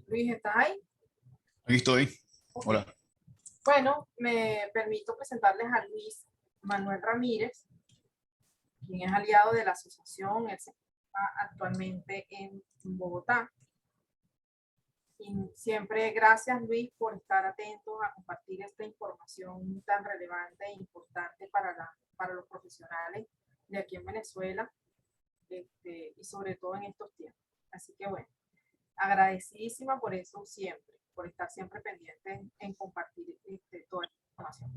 Luis, ¿estás ahí? Aquí estoy. Ok. Hola. Bueno, me permito presentarles a Luis Manuel Ramírez, quien es aliado de la asociación. Él se encuentra actualmente en Bogotá. Y siempre gracias, Luis, por estar atentos a compartir esta información tan relevante e importante para los profesionales de aquí en Venezuela, y sobre todo en estos tiempos. Así que bueno, agradecidísima por eso siempre, por estar siempre pendiente en compartir toda esta información.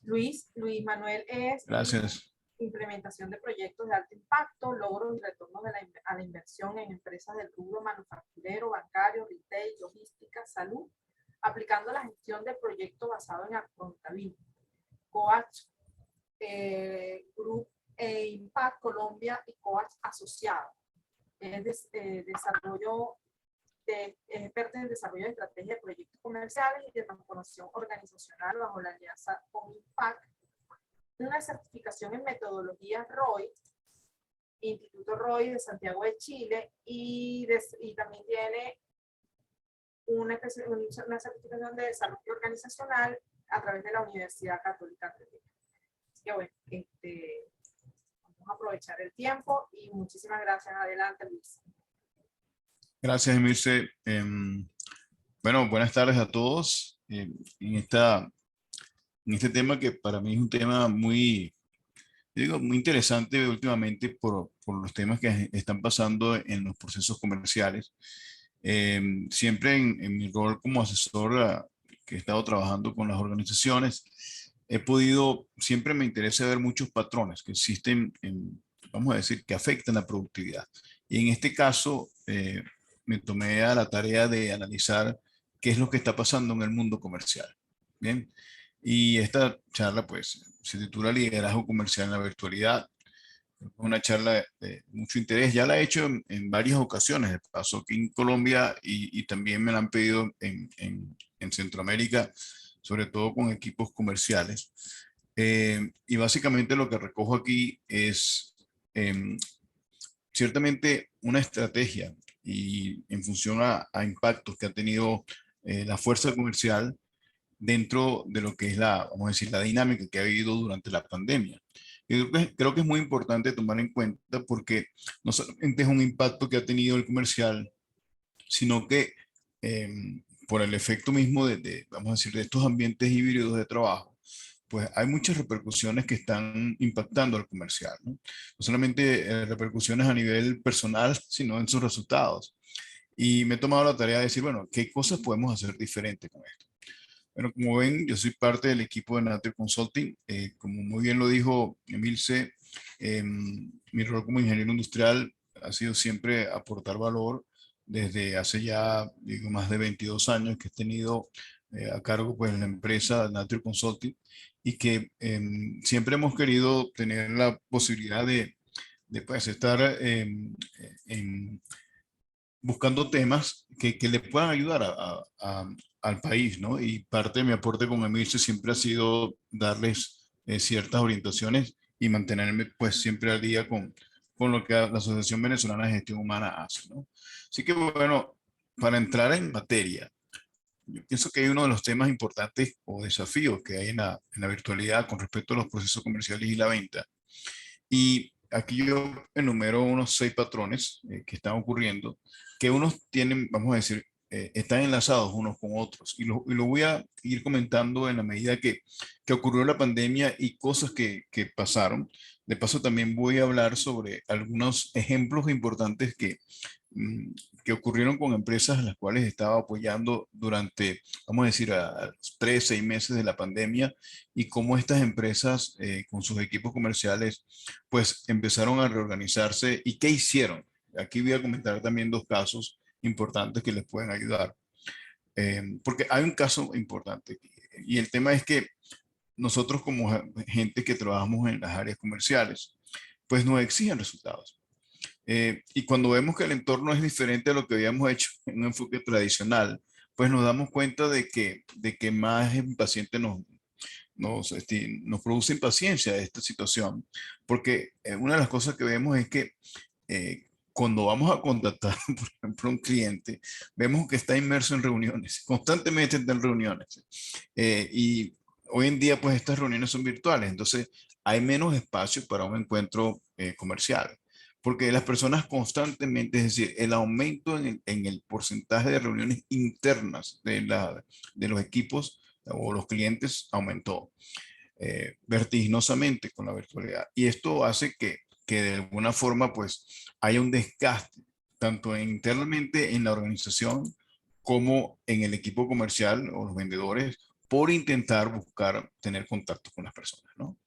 Luis Manuel es Gracias. implementación de proyectos de alto impacto, logros y retornos a la inversión en empresas del rubro manufacturero, bancario, retail, logística, salud, aplicando la gestión de proyectos basado en accountability. Coach Group Impact Colombia y Coach Asociado. Es desarrollo expertos en desarrollo de estrategias de proyectos comerciales y de transformación organizacional bajo la alianza con Impact, una certificación en metodología ROI, Instituto ROI de Santiago de Chile, y también tiene una certificación de desarrollo organizacional a través de la Universidad Católica. Así que bueno, vamos a aprovechar el tiempo y muchísimas gracias. Adelante, Luis. Gracias, Emilce. Bueno, buenas tardes a todos. En este tema que para mí es un tema muy interesante últimamente por los temas que están pasando en los procesos comerciales. Siempre en mi rol como asesor que he estado trabajando con las organizaciones, siempre me interesa ver muchos patrones que existen vamos a decir, que afectan la productividad. Y en este caso, me tomé a la tarea de analizar qué es lo que está pasando en el mundo comercial. Bien. Y esta charla, pues, se titula Liderazgo Comercial en la Virtualidad. Es una charla de mucho interés. Ya la he hecho en varias ocasiones. Pasó aquí en Colombia y también me la han pedido en Centroamérica, sobre todo con equipos comerciales. Y básicamente lo que recojo aquí es ciertamente una estrategia y en función a impactos que ha tenido la fuerza comercial dentro de lo que es vamos a decir, la dinámica que ha habido durante la pandemia. Y creo que es muy importante tomar en cuenta porque no solamente es un impacto que ha tenido el comercial, sino que eh, por el efecto mismo vamos a decir, de estos ambientes híbridos de trabajo, pues hay muchas repercusiones que están impactando al comercial, ¿no? No solamente repercusiones a nivel personal, sino en sus resultados. Y me he tomado la tarea de decir, bueno, ¿qué cosas podemos hacer diferente con esto? Bueno, como ven, yo soy parte del equipo de Nature Consulting. Como muy bien lo dijo Emilce, mi rol como ingeniero industrial ha sido siempre aportar valor desde hace ya, digo, más de 22 años que he tenido a cargo pues la empresa Nature Consulting y que siempre hemos querido tener la posibilidad de pues, estar buscando temas que le puedan ayudar al país, ¿no? Y parte de mi aporte con Emilce siempre ha sido darles ciertas orientaciones y mantenerme pues siempre al día con lo que la Asociación Venezolana de Gestión Humana hace, ¿no? Así que bueno, para entrar en materia, yo pienso que hay uno de los temas importantes o desafíos que hay en la virtualidad con respecto a los procesos comerciales y la venta. Y aquí yo enumero unos 6 patrones que están ocurriendo, que unos tienen, vamos a decir, están enlazados unos con otros. Y lo voy a ir comentando en la medida que ocurrió la pandemia y cosas que pasaron. De paso, también voy a hablar sobre algunos ejemplos importantes mm, que ocurrieron con empresas a las cuales estaba apoyando durante, vamos a decir, a 3, 6 meses de la pandemia y cómo estas empresas con sus equipos comerciales pues empezaron a reorganizarse y qué hicieron. Aquí voy a comentar también 2 casos importantes que les pueden ayudar. Porque hay un caso importante y el tema es que nosotros como gente que trabajamos en las áreas comerciales, pues nos exigen resultados. Y cuando vemos que el entorno es diferente a lo que habíamos hecho en un enfoque tradicional, pues nos damos cuenta de que más impaciente nos produce impaciencia esta situación, porque una de las cosas que vemos es que cuando vamos a contactar, por ejemplo, a un cliente, vemos que está inmerso en reuniones, constantemente está en reuniones. Y hoy en día, pues estas reuniones son virtuales, entonces hay menos espacio para un encuentro comercial, porque las personas constantemente, es decir, el aumento en el porcentaje de reuniones internas de los equipos o los clientes aumentó vertiginosamente con la virtualidad. Y esto hace que de alguna forma pues haya un desgaste, tanto internamente en la organización como en el equipo comercial o los vendedores, por intentar buscar tener contacto con las personas, ¿no?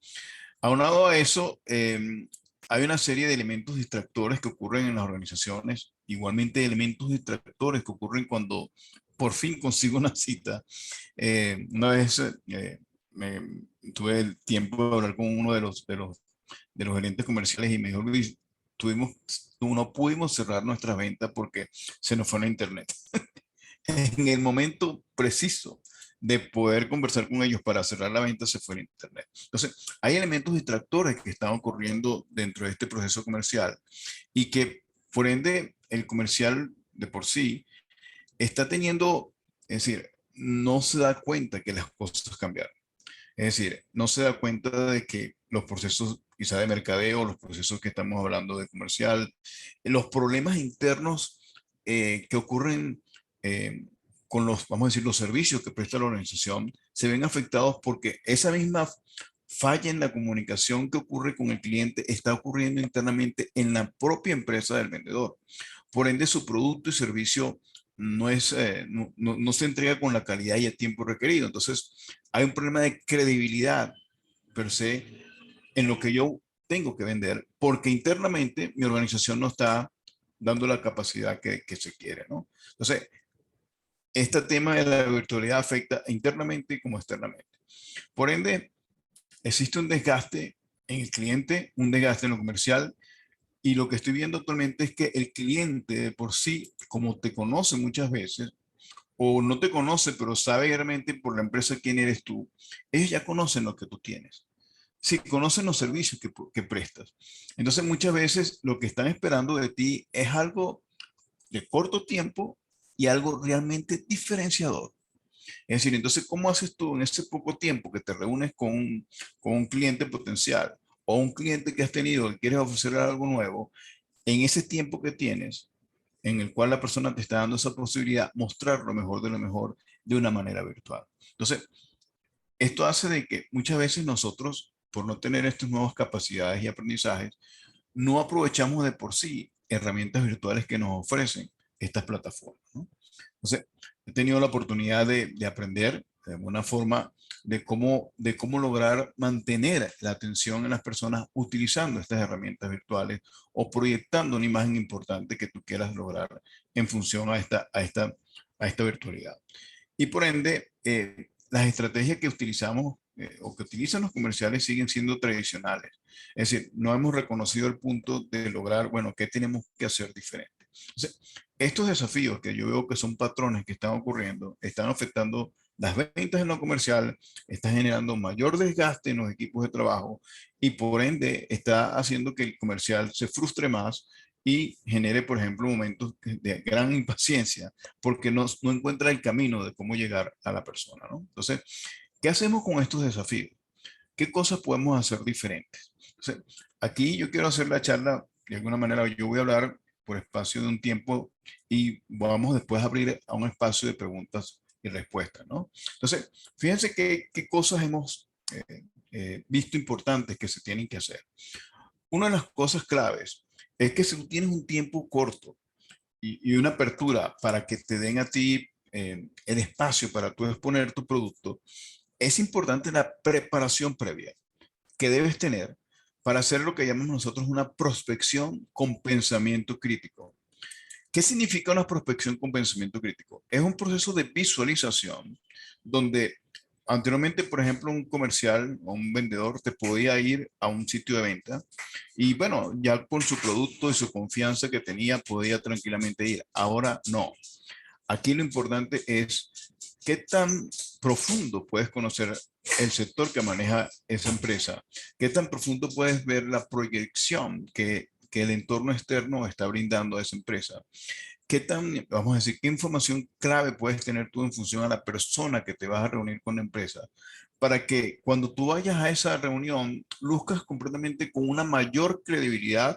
Aunado a eso, hay una serie de elementos distractores que ocurren en las organizaciones, igualmente elementos distractores que ocurren cuando por fin consigo una cita. Una vez tuve el tiempo de hablar con uno de los gerentes comerciales y me dijo, Luis, no pudimos cerrar nuestras ventas porque se nos fue la internet. En el momento preciso de poder conversar con ellos para cerrar la venta se fue el internet. Entonces, hay elementos distractores que están ocurriendo dentro de este proceso comercial y que, por ende, el comercial de por sí está teniendo, es decir, no se da cuenta que las cosas cambiaron. Es decir, no se da cuenta de que los procesos quizá de mercadeo, los procesos que estamos hablando de comercial, los problemas internos que ocurren eh, con los, vamos a decir, los servicios que presta la organización, se ven afectados porque esa misma falla en la comunicación que ocurre con el cliente está ocurriendo internamente en la propia empresa del vendedor. Por ende, su producto y servicio no se entrega con la calidad y el tiempo requerido. Entonces, hay un problema de credibilidad per se en lo que yo tengo que vender, porque internamente mi organización no está dando la capacidad que se quiere, ¿no? Entonces, este tema de la virtualidad afecta internamente como externamente. Por ende, existe un desgaste en el cliente, un desgaste en lo comercial, y lo que estoy viendo actualmente es que el cliente de por sí, como te conoce muchas veces, o no te conoce, pero sabe realmente por la empresa quién eres tú, ellos ya conocen lo que tú tienes. Sí, conocen los servicios que prestas. Entonces, muchas veces lo que están esperando de ti es algo de corto tiempo y algo realmente diferenciador. Es decir, entonces, ¿cómo haces tú en ese poco tiempo que te reúnes con un cliente potencial o un cliente que has tenido que quieres ofrecer algo nuevo? En ese tiempo que tienes, en el cual la persona te está dando esa posibilidad, mostrar lo mejor de lo mejor de una manera virtual. Entonces, esto hace de que muchas veces nosotros, por no tener estas nuevas capacidades y aprendizajes, no aprovechamos de por sí herramientas virtuales que nos ofrecen estas plataformas, ¿no? Entonces, he tenido la oportunidad de aprender de alguna forma de cómo lograr mantener la atención en las personas utilizando estas herramientas virtuales o proyectando una imagen importante que tú quieras lograr en función a esta virtualidad. Y por ende, las estrategias que utilizamos o que utilizan los comerciales siguen siendo tradicionales. Es decir, no hemos reconocido el punto de lograr, bueno, ¿qué tenemos que hacer diferente? Entonces, estos desafíos que yo veo que son patrones que están ocurriendo, están afectando las ventas en lo comercial, están generando mayor desgaste en los equipos de trabajo y por ende está haciendo que el comercial se frustre más y genere, por ejemplo, momentos de gran impaciencia porque no encuentra el camino de cómo llegar a la persona, ¿no? Entonces, ¿qué hacemos con estos desafíos? ¿Qué cosas podemos hacer diferentes? Entonces, aquí yo quiero hacer la charla, de alguna manera yo voy a hablar por espacio de un tiempo y vamos después a abrir a un espacio de preguntas y respuestas, ¿no? Entonces, fíjense qué cosas hemos visto importantes que se tienen que hacer. Una de las cosas claves es que si tú tienes un tiempo corto y una apertura para que te den a ti el espacio para tú exponer tu producto, es importante la preparación previa que debes tener para hacer lo que llamamos nosotros una prospección con pensamiento crítico. ¿Qué significa una prospección con pensamiento crítico? Es un proceso de visualización donde anteriormente, por ejemplo, un comercial o un vendedor te podía ir a un sitio de venta y bueno, ya con su producto y su confianza que tenía, podía tranquilamente ir. Ahora no. Aquí lo importante es qué tan profundo puedes conocer el sector que maneja esa empresa, qué tan profundo puedes ver la proyección que el entorno externo está brindando a esa empresa. ¿Qué tan, vamos a decir, qué información clave puedes tener tú en función a la persona que te vas a reunir con la empresa? Para que cuando tú vayas a esa reunión, luzcas completamente con una mayor credibilidad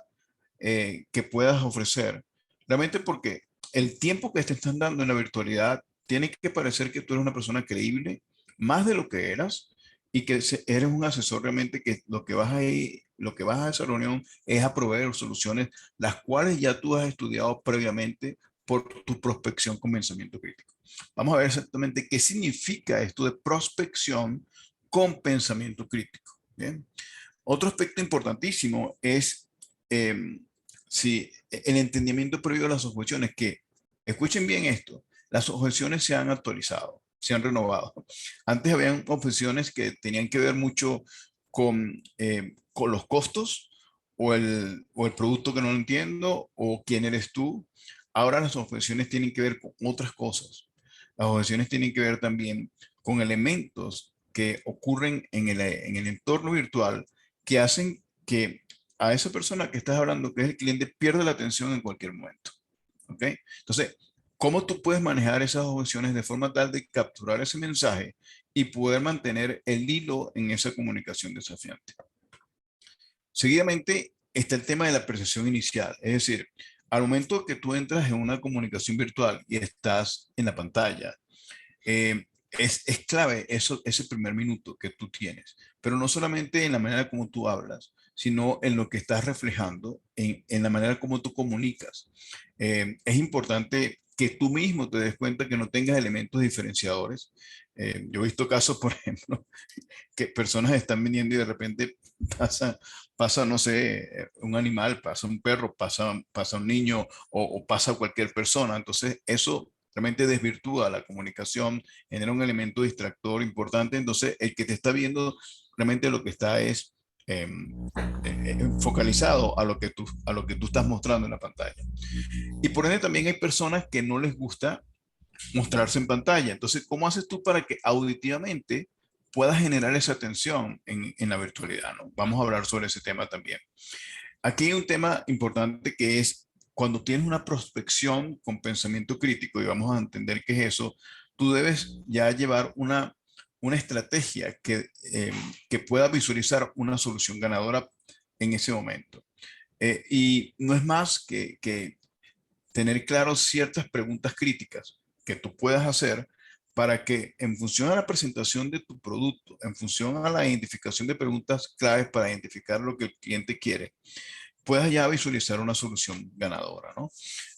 que puedas ofrecer. Realmente porque el tiempo que te están dando en la virtualidad tiene que parecer que tú eres una persona creíble, más de lo que eras, y que eres un asesor realmente que lo que vas a ir, lo que vas a esa reunión es a proveer soluciones las cuales ya tú has estudiado previamente por tu prospección con pensamiento crítico. Vamos a ver exactamente qué significa esto de prospección con pensamiento crítico. Bien. Otro aspecto importantísimo es si el entendimiento previo a las objeciones, que escuchen bien esto, las objeciones se han actualizado, se han renovado. Antes habían objeciones que tenían que ver mucho con los costos o el producto que no entiendo o quién eres tú. Ahora las objeciones tienen que ver con otras cosas. Las objeciones tienen que ver también con elementos que ocurren en el entorno virtual que hacen que a esa persona que estás hablando, que es el cliente, pierda la atención en cualquier momento. ¿Ok? Entonces, ¿cómo tú puedes manejar esas objeciones de forma tal de capturar ese mensaje y poder mantener el hilo en esa comunicación desafiante? Seguidamente está el tema de la percepción inicial, es decir, al momento que tú entras en una comunicación virtual y estás en la pantalla, es clave eso, ese primer minuto que tú tienes, pero no solamente en la manera como tú hablas, sino en lo que estás reflejando, en la manera como tú comunicas. Es importante que tú mismo te des cuenta que no tengas elementos diferenciadores. Yo he visto casos, por ejemplo, que personas están vendiendo y de repente pasa, pasa no sé, un animal, pasa un perro, pasa un niño o pasa cualquier persona. Entonces, eso realmente desvirtúa la comunicación, genera un elemento distractor importante. Entonces, el que te está viendo realmente lo que está es focalizado a lo que tú estás mostrando en la pantalla. Y por ende también hay personas que no les gusta mostrarse en pantalla. Entonces, ¿cómo haces tú para que auditivamente puedas generar esa atención en la virtualidad? ¿No? Vamos a hablar sobre ese tema también. Aquí hay un tema importante que es cuando tienes una prospección con pensamiento crítico, y vamos a entender qué es eso, tú debes ya llevar una estrategia que pueda visualizar una solución ganadora en ese momento. Y no es más que tener claro ciertas preguntas críticas que tú puedas hacer para que en función a la presentación de tu producto, en función a la identificación de preguntas claves para identificar lo que el cliente quiere, puedas ya visualizar una solución ganadora, ¿no?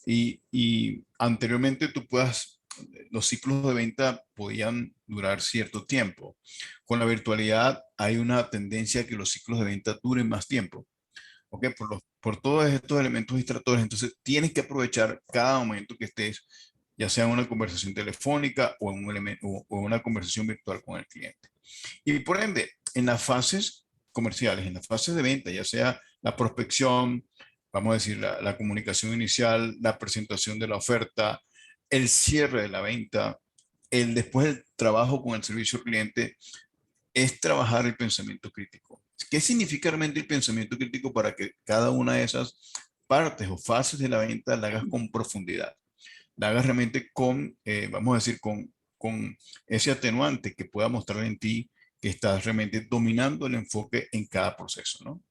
Y anteriormente tú puedas, los ciclos de venta podían durar cierto tiempo. Con la virtualidad hay una tendencia a que los ciclos de venta duren más tiempo. ¿Ok? Por todos estos elementos distractores, entonces tienes que aprovechar cada momento que estés, ya sea en una conversación telefónica o en, o en una conversación virtual con el cliente. Y por ende, en las fases comerciales, en las fases de venta, ya sea la prospección, vamos a decir, la comunicación inicial, la presentación de la oferta, el cierre de la venta, el después del trabajo con el servicio al cliente, es trabajar el pensamiento crítico. ¿Qué significa realmente el pensamiento crítico para que cada una de esas partes o fases de la venta la hagas con profundidad? La hagas realmente con, vamos a decir, con ese atenuante que pueda mostrar en ti que estás realmente dominando el enfoque en cada proceso, ¿no?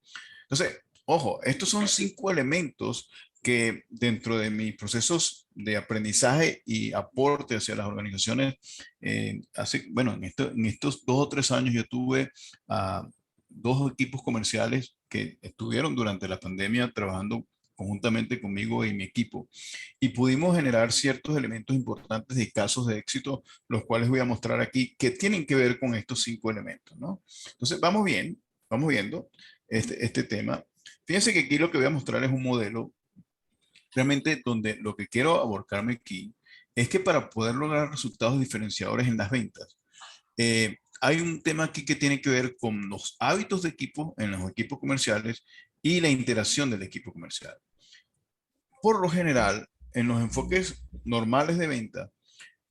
Entonces, ojo, estos son 5 elementos que dentro de mis procesos de aprendizaje y aporte hacia las organizaciones, bueno, en estos 2 o 3 años yo tuve a 2 equipos comerciales que estuvieron durante la pandemia trabajando conjuntamente conmigo y mi equipo y pudimos generar ciertos elementos importantes de casos de éxito, los cuales voy a mostrar aquí, que tienen que ver con estos 5 elementos, ¿no? Entonces, vamos bien, vamos viendo este tema. Fíjense que aquí lo que voy a mostrar es un modelo realmente donde lo que quiero aborcarme aquí es que para poder lograr resultados diferenciadores en las ventas, hay un tema aquí que tiene que ver con los hábitos de equipo en los equipos comerciales y la interacción del equipo comercial. Por lo general, en los enfoques normales de venta,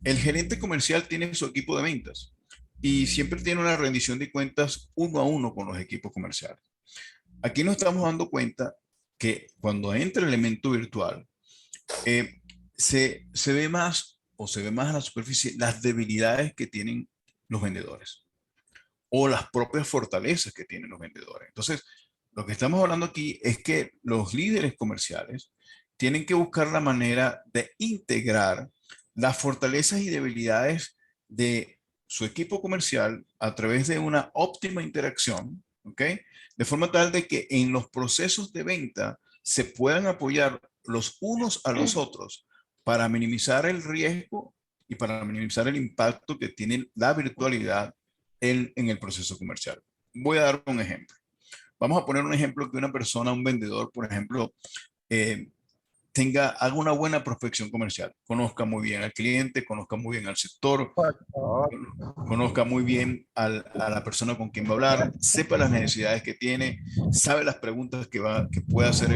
el gerente comercial tiene su equipo de ventas y siempre tiene una rendición de cuentas uno a uno con los equipos comerciales. Aquí nos estamos dando cuenta que cuando entra el elemento virtual, se ve más o se ve más a la superficie las debilidades que tienen los vendedores o las propias fortalezas que tienen los vendedores. Entonces, lo que estamos hablando aquí es que los líderes comerciales tienen que buscar la manera de integrar las fortalezas y debilidades de su equipo comercial a través de una óptima interacción, ¿ok? De forma tal de que en los procesos de venta se puedan apoyar los unos a los otros para minimizar el riesgo y para minimizar el impacto que tiene la virtualidad en el proceso comercial. Voy a dar un ejemplo. Vamos a poner un ejemplo que una persona, un vendedor, por ejemplo, eh, haga una buena prospección comercial, conozca muy bien al cliente, conozca muy bien al sector, conozca muy bien a la persona con quien va a hablar, sepa las necesidades que tiene, sabe las preguntas que puede hacer.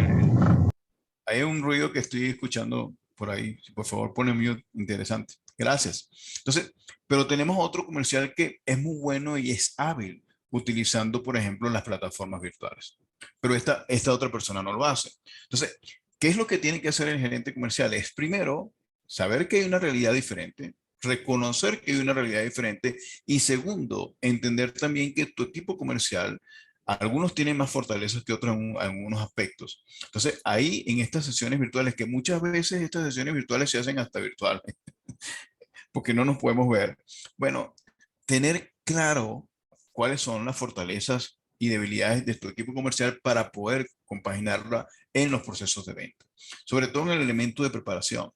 Hay un ruido que estoy escuchando por ahí, si por favor pone mute, interesante. Gracias. Entonces, pero tenemos otro comercial que es muy bueno y es hábil utilizando, por ejemplo, las plataformas virtuales. Pero esta otra persona no lo hace. Entonces, ¿qué es lo que tiene que hacer el gerente comercial? Es primero saber que hay una realidad diferente, reconocer que hay una realidad diferente y segundo, entender también que tu equipo comercial, algunos tienen más fortalezas que otros en algunos aspectos. Entonces, ahí en estas sesiones virtuales, que muchas veces estas sesiones virtuales se hacen hasta virtuales, porque no nos podemos ver. Bueno, tener claro cuáles son las fortalezas y debilidades de tu equipo comercial para poder compaginarla en los procesos de venta, sobre todo en el elemento de preparación.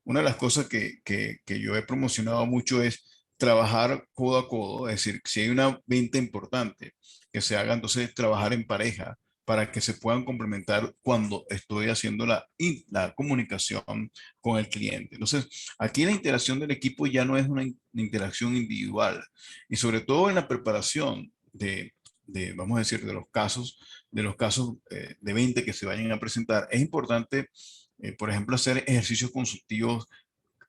Una de las cosas que yo he promocionado mucho es trabajar codo a codo, es decir, si hay una venta importante, que se haga entonces trabajar en pareja para que se puedan complementar cuando estoy haciendo la comunicación con el cliente. Entonces, aquí la interacción del equipo ya no es una interacción individual y sobre todo en la preparación vamos a decir, de los casos de venta que se vayan a presentar, es importante, por ejemplo, hacer ejercicios consultivos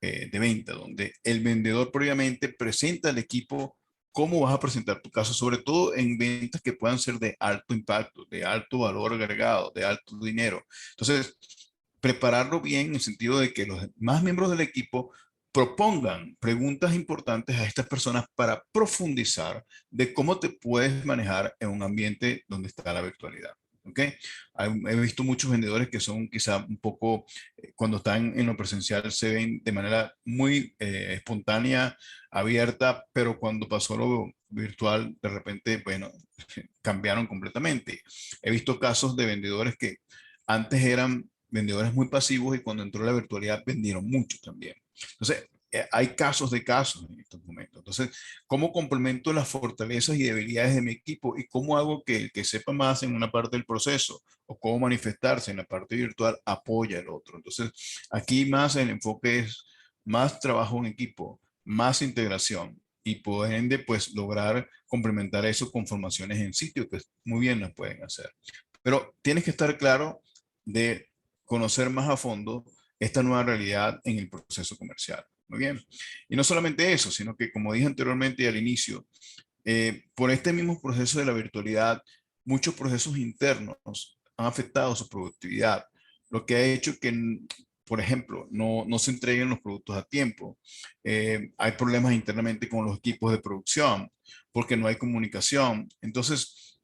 de venta, donde el vendedor previamente presenta al equipo cómo vas a presentar tu caso, sobre todo en ventas que puedan ser de alto impacto, de alto valor agregado, de alto dinero. Entonces, prepararlo bien en el sentido de que los más miembros del equipo propongan preguntas importantes a estas personas para profundizar de cómo te puedes manejar en un ambiente donde está la virtualidad. ¿Ok? He visto muchos vendedores que son quizá un poco, cuando están en lo presencial, se ven de manera muy espontánea, abierta, pero cuando pasó lo virtual, de repente, bueno, cambiaron completamente. He visto casos de vendedores que antes eran vendedores muy pasivos y cuando entró la virtualidad vendieron mucho también. Entonces, hay casos de casos en estos momentos. Entonces, ¿cómo complemento las fortalezas y debilidades de mi equipo y cómo hago que el que sepa más en una parte del proceso o cómo manifestarse en la parte virtual apoya al otro? Entonces, aquí más el enfoque es más trabajo en equipo, más integración y por ende, pues lograr complementar eso con formaciones en sitio que muy bien las pueden hacer. Pero tienes que estar claro de conocer más a fondo esta nueva realidad en el proceso comercial. Muy bien. Y no solamente eso, sino que como dije anteriormente y al inicio, por este mismo proceso de la virtualidad, muchos procesos internos han afectado su productividad, lo que ha hecho que, por ejemplo, no se entreguen los productos a tiempo. Hay problemas internamente con los equipos de producción porque no hay comunicación. Entonces,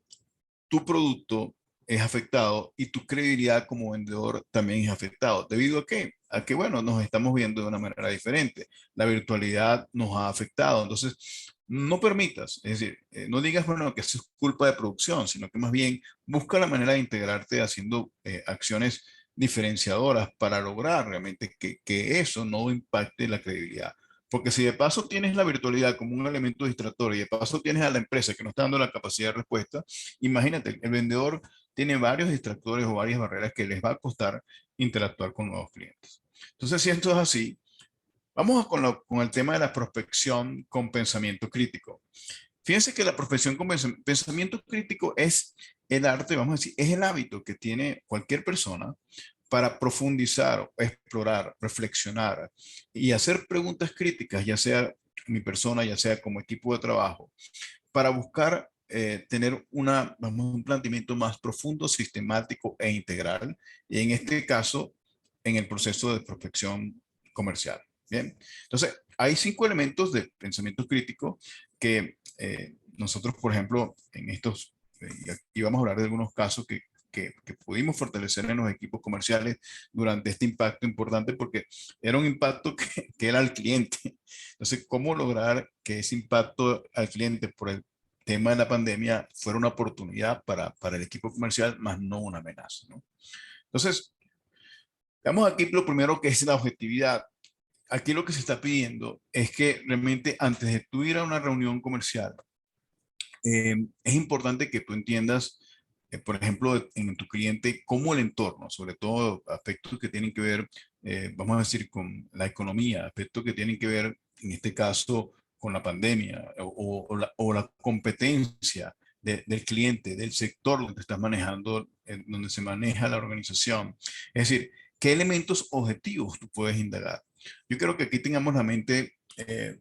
tu producto es afectado y tu credibilidad como vendedor también es afectado. ¿Debido a qué? A que, bueno, nos estamos viendo de una manera diferente. La virtualidad nos ha afectado. Entonces, no permitas, es decir, no digas, bueno, que eso es culpa de producción, sino que más bien busca la manera de integrarte haciendo acciones diferenciadoras para lograr realmente que eso no impacte la credibilidad. Porque si de paso tienes la virtualidad como un elemento distractor y de paso tienes a la empresa que no está dando la capacidad de respuesta, imagínate, el vendedor tiene varios distractores o varias barreras que les va a costar interactuar con nuevos clientes. Entonces, si esto es así, vamos con el tema de la prospección con pensamiento crítico. Fíjense que la prospección con pensamiento crítico es el arte, vamos a decir, es el hábito que tiene cualquier persona para profundizar, explorar, reflexionar y hacer preguntas críticas, ya sea mi persona, ya sea como equipo de trabajo, para buscar tener un planteamiento más profundo, sistemático e integral, y en este caso, en el proceso de prospección comercial. Bien, entonces hay 5 elementos de pensamiento crítico que nosotros, por ejemplo, en estos, y aquí vamos a hablar de algunos casos que pudimos fortalecer en los equipos comerciales durante este impacto importante, porque era un impacto que era al cliente. Entonces, ¿cómo lograr que ese impacto al cliente por el tema de la pandemia fuera una oportunidad para el equipo comercial, más no una amenaza, ¿no? Entonces, veamos aquí lo primero que es la objetividad. Aquí lo que se está pidiendo es que realmente antes de tú ir a una reunión comercial, es importante que tú entiendas, por ejemplo, en tu cliente, cómo el entorno, sobre todo aspectos que tienen que ver, vamos a decir, con la economía, aspectos que tienen que ver, en este caso, con la pandemia o la competencia del cliente, del sector donde estás manejando, donde se maneja la organización. Es decir, ¿qué elementos objetivos tú puedes indagar? Yo creo que aquí tengamos la mente,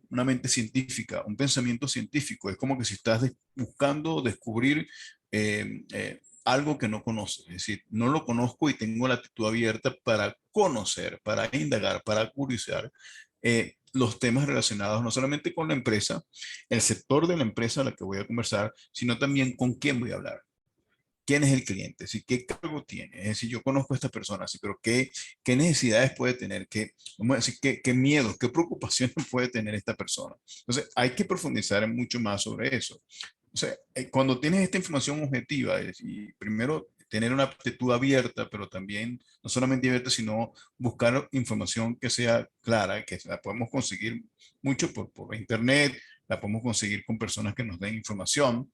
una mente científica, un pensamiento científico. Es como que si estás buscando descubrir algo que no conoces. Es decir, no lo conozco y tengo la actitud abierta para conocer, para indagar, para curiosear los temas relacionados no solamente con la empresa, el sector de la empresa a la que voy a conversar, sino también con quién voy a hablar. ¿Quién es el cliente? ¿Sí? ¿Qué cargo tiene? Es decir, yo conozco a esta persona, ¿sí? Pero ¿qué necesidades puede tener? Vamos a decir, qué miedos, qué preocupaciones puede tener esta persona? Entonces, hay que profundizar mucho más sobre eso. O sea, cuando tienes esta información objetiva, y primero tener una actitud abierta, pero también no solamente abierta, sino buscar información que sea clara, que la podemos conseguir mucho por internet, la podemos conseguir con personas que nos den información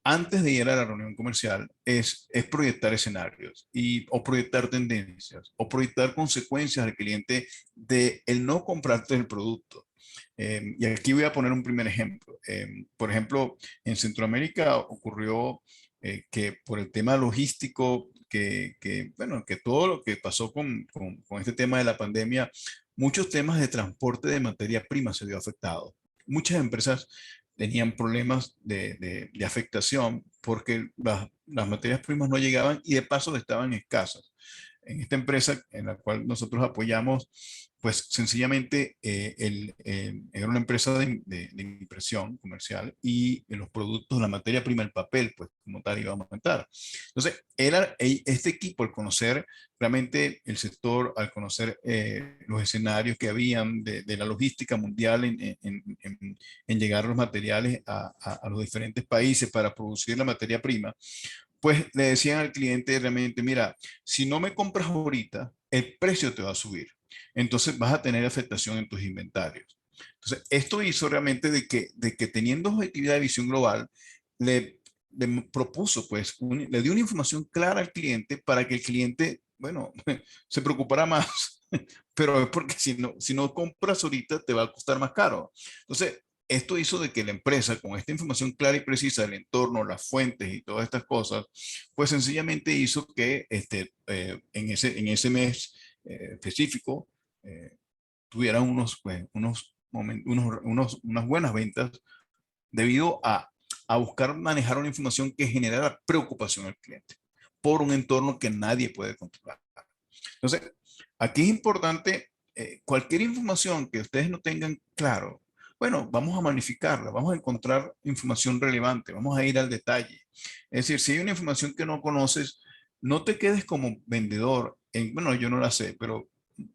antes de ir a la reunión comercial es proyectar escenarios o proyectar tendencias o proyectar consecuencias al cliente de el no comprarte el producto. Y aquí voy a poner un primer ejemplo. Por ejemplo, en Centroamérica ocurrió que por el tema logístico, bueno, que todo lo que pasó con este tema de la pandemia, muchos temas de transporte de materia prima se vio afectado. Muchas empresas tenían problemas de afectación porque las materias primas no llegaban y de paso estaban escasas. En esta empresa en la cual nosotros apoyamos, pues sencillamente era una empresa de impresión comercial y los productos, la materia prima, el papel, pues como tal iba a aumentar. Entonces, este equipo, al conocer realmente el sector, al conocer los escenarios que habían de la logística mundial en llegar los materiales a los diferentes países para producir la materia prima, pues le decían al cliente realmente, mira, si no me compras ahorita, el precio te va a subir. Entonces vas a tener afectación en tus inventarios. Entonces, esto hizo realmente de que teniendo objetividad de visión global, le propuso, pues, le dio una información clara al cliente para que el cliente, bueno, se preocupara más, pero es porque si no compras ahorita te va a costar más caro. Entonces, esto hizo de que la empresa, con esta información clara y precisa del entorno, las fuentes y todas estas cosas, pues sencillamente hizo que en ese mes específico tuviera unas buenas ventas debido a buscar manejar una información que generara preocupación al cliente por un entorno que nadie puede controlar. Entonces, aquí es importante, cualquier información que ustedes no tengan claro, bueno, vamos a magnificarla, vamos a encontrar información relevante, vamos a ir al detalle. Es decir, si hay una información que no conoces, no te quedes como vendedor bueno, yo no la sé, pero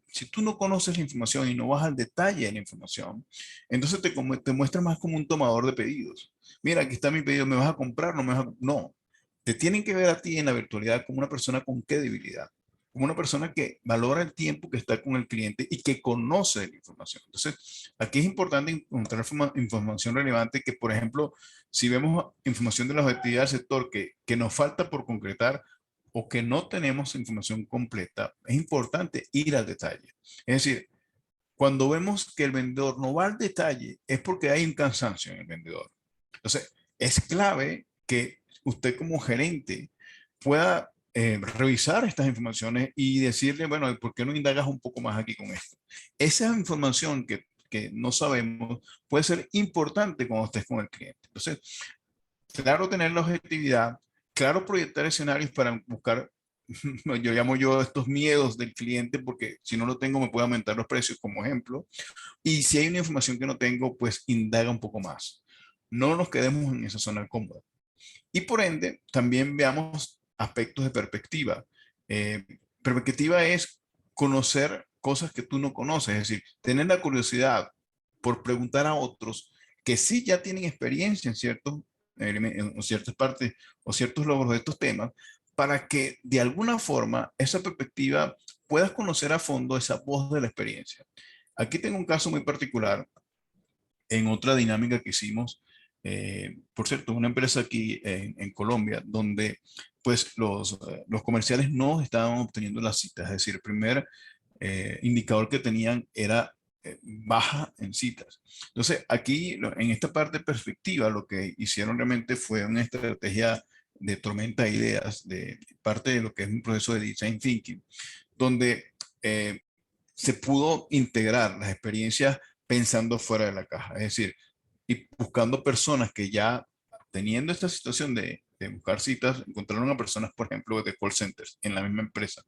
si tú no conoces la información y no vas al detalle de la información, entonces te muestras más como un tomador de pedidos. Mira, aquí está mi pedido, ¿me vas a comprar? No me vas a... No, te tienen que ver a ti en la virtualidad como una persona con credibilidad, como una persona que valora el tiempo que está con el cliente y que conoce la información. Entonces, aquí es importante encontrar información relevante que, por ejemplo, si vemos información de la objetividad del sector que nos falta por concretar o que no tenemos información completa, es importante ir al detalle. Es decir, cuando vemos que el vendedor no va al detalle, es porque hay un cansancio en el vendedor. Entonces, es clave que usted como gerente pueda revisar estas informaciones y decirle, bueno, ¿por qué no indagas un poco más aquí con esto? Esa información que no sabemos puede ser importante cuando estés con el cliente. Entonces, claro tener la objetividad, claro proyectar escenarios para buscar, yo llamo yo estos miedos del cliente, porque si no lo tengo me puede aumentar los precios como ejemplo. Y si hay una información que no tengo, pues indaga un poco más. No nos quedemos en esa zona cómoda. Y por ende, también veamos aspectos de perspectiva. Eh, Perspectiva es conocer cosas que tú no conoces, es decir, tener la curiosidad por preguntar a otros que sí ya tienen experiencia en en ciertas partes o ciertos logros de estos temas, para que de alguna forma esa perspectiva puedas conocer a fondo esa voz de la experiencia. Aquí tengo un caso muy particular en otra dinámica que hicimos. Por cierto, una empresa aquí en Colombia donde pues los comerciales no estaban obteniendo las citas, es decir, el primer indicador que tenían era baja en citas. Entonces, aquí en esta parte de perspectiva, lo que hicieron realmente fue una estrategia de tormenta de ideas, de parte de lo que es un proceso de design thinking, donde eh, se pudo integrar las experiencias pensando fuera de la caja. Es decir, y buscando personas que ya teniendo esta situación de buscar citas, encontraron a personas, por ejemplo, de call centers en la misma empresa.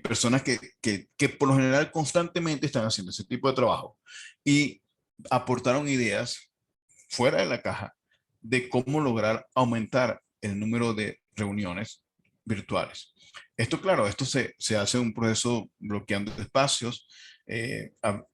Personas que por lo general constantemente están haciendo ese tipo de trabajo y aportaron ideas fuera de la caja de cómo lograr aumentar el número de reuniones virtuales. Esto, claro, esto se hace un proceso bloqueando espacios,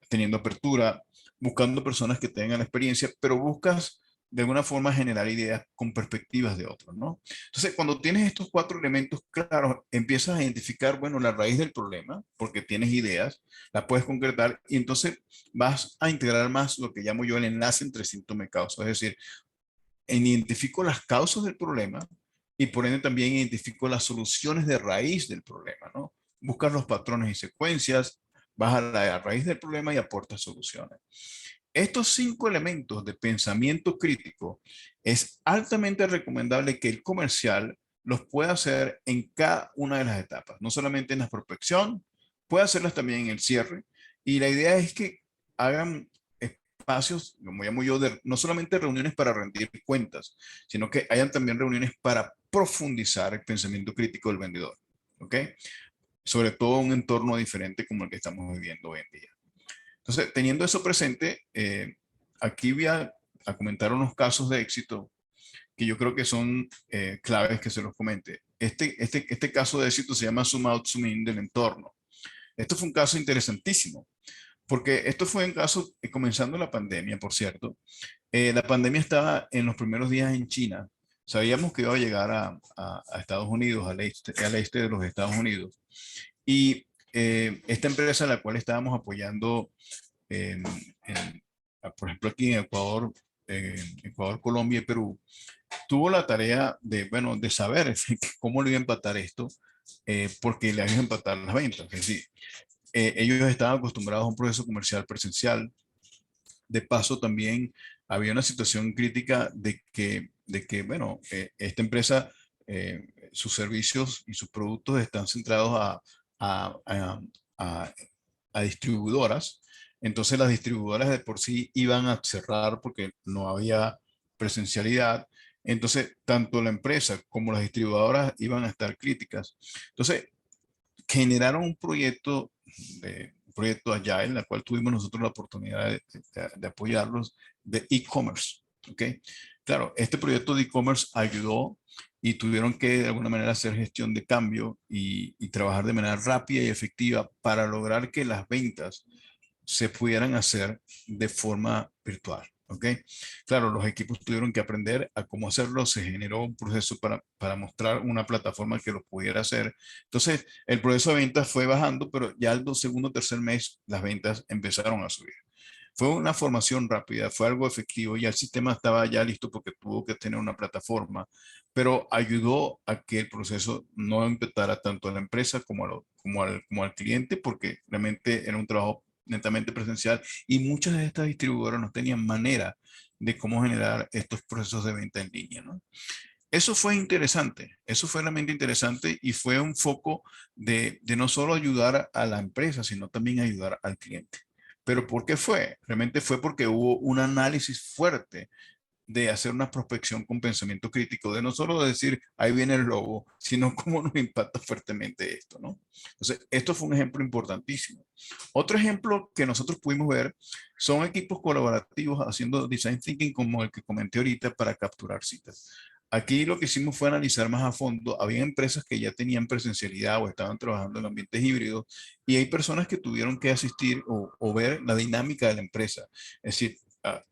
teniendo apertura, buscando personas que tengan la experiencia, pero buscas de alguna forma generar ideas con perspectivas de otros, ¿no? Entonces, cuando tienes estos cuatro elementos claros, empiezas a identificar, bueno, la raíz del problema, porque tienes ideas, las puedes concretar y entonces vas a integrar más lo que llamo yo el enlace entre síntoma y causa. Es decir, identifico las causas del problema y por ende también identifico las soluciones de raíz del problema, ¿no? Buscas los patrones y secuencias, vas a la raíz del problema y aportas soluciones. Estos cinco elementos de pensamiento crítico es altamente recomendable que el comercial los pueda hacer en cada una de las etapas, no solamente en la prospección, puede hacerlas también en el cierre. Y la idea es que hagan espacios, como llamo yo, no solamente reuniones para rendir cuentas, sino que hayan también reuniones para profundizar el pensamiento crítico del vendedor. ¿Ok? Sobre todo en un entorno diferente como el que estamos viviendo hoy en día. Entonces, teniendo eso presente, aquí voy a comentar unos casos de éxito que yo creo que son claves que se los comente. Este caso de éxito se llama Zoom Out, Zoom In del entorno. Esto fue un caso interesantísimo, porque esto fue un caso comenzando la pandemia, por cierto. La pandemia estaba en los primeros días en China. Sabíamos que iba a llegar a Estados Unidos, al este de los Estados Unidos. Y esta empresa a la cual estábamos apoyando en, en, por ejemplo, aquí en Ecuador, Ecuador, Colombia y Perú, tuvo la tarea de, bueno, de saber cómo le iba a empatar esto, porque le iban a empatar las ventas. Es decir, ellos estaban acostumbrados a un proceso comercial presencial. De paso, también había una situación crítica de que bueno, esta empresa, sus servicios y sus productos están centrados a, a, a, a distribuidoras. Entonces las distribuidoras de por sí iban a cerrar porque no había presencialidad. Entonces, tanto la empresa como las distribuidoras iban a estar críticas. Entonces, generaron un proyecto allá en la cual tuvimos nosotros la oportunidad de apoyarlos, de e-commerce. ¿Ok? Claro, este proyecto de e-commerce ayudó y tuvieron que de alguna manera hacer gestión de cambio y trabajar de manera rápida y efectiva para lograr que las ventas se pudieran hacer de forma virtual. ¿Ok? Claro, los equipos tuvieron que aprender a cómo hacerlo, se generó un proceso para mostrar una plataforma que lo pudiera hacer. Entonces, el proceso de ventas fue bajando, pero ya al segundo o tercer mes las ventas empezaron a subir. Fue una formación rápida, fue algo efectivo, ya el sistema estaba ya listo porque tuvo que tener una plataforma, pero ayudó a que el proceso no impactara tanto a la empresa como al cliente, porque realmente era un trabajo netamente presencial y muchas de estas distribuidoras no tenían manera de cómo generar estos procesos de venta en línea, ¿no? Eso fue interesante, eso fue realmente interesante y fue un foco de no solo ayudar a la empresa, sino también ayudar al cliente. ¿Pero por qué fue? Realmente fue porque hubo un análisis fuerte de hacer una prospección con pensamiento crítico, de no solo decir, ahí viene el lobo, sino cómo nos impacta fuertemente esto, ¿no? Entonces, esto fue un ejemplo importantísimo. Otro ejemplo que nosotros pudimos ver son equipos colaborativos haciendo design thinking como el que comenté ahorita para capturar citas. Aquí lo que hicimos fue analizar más a fondo. Había empresas que ya tenían presencialidad o estaban trabajando en ambientes híbridos y hay personas que tuvieron que asistir o ver la dinámica de la empresa. Es decir,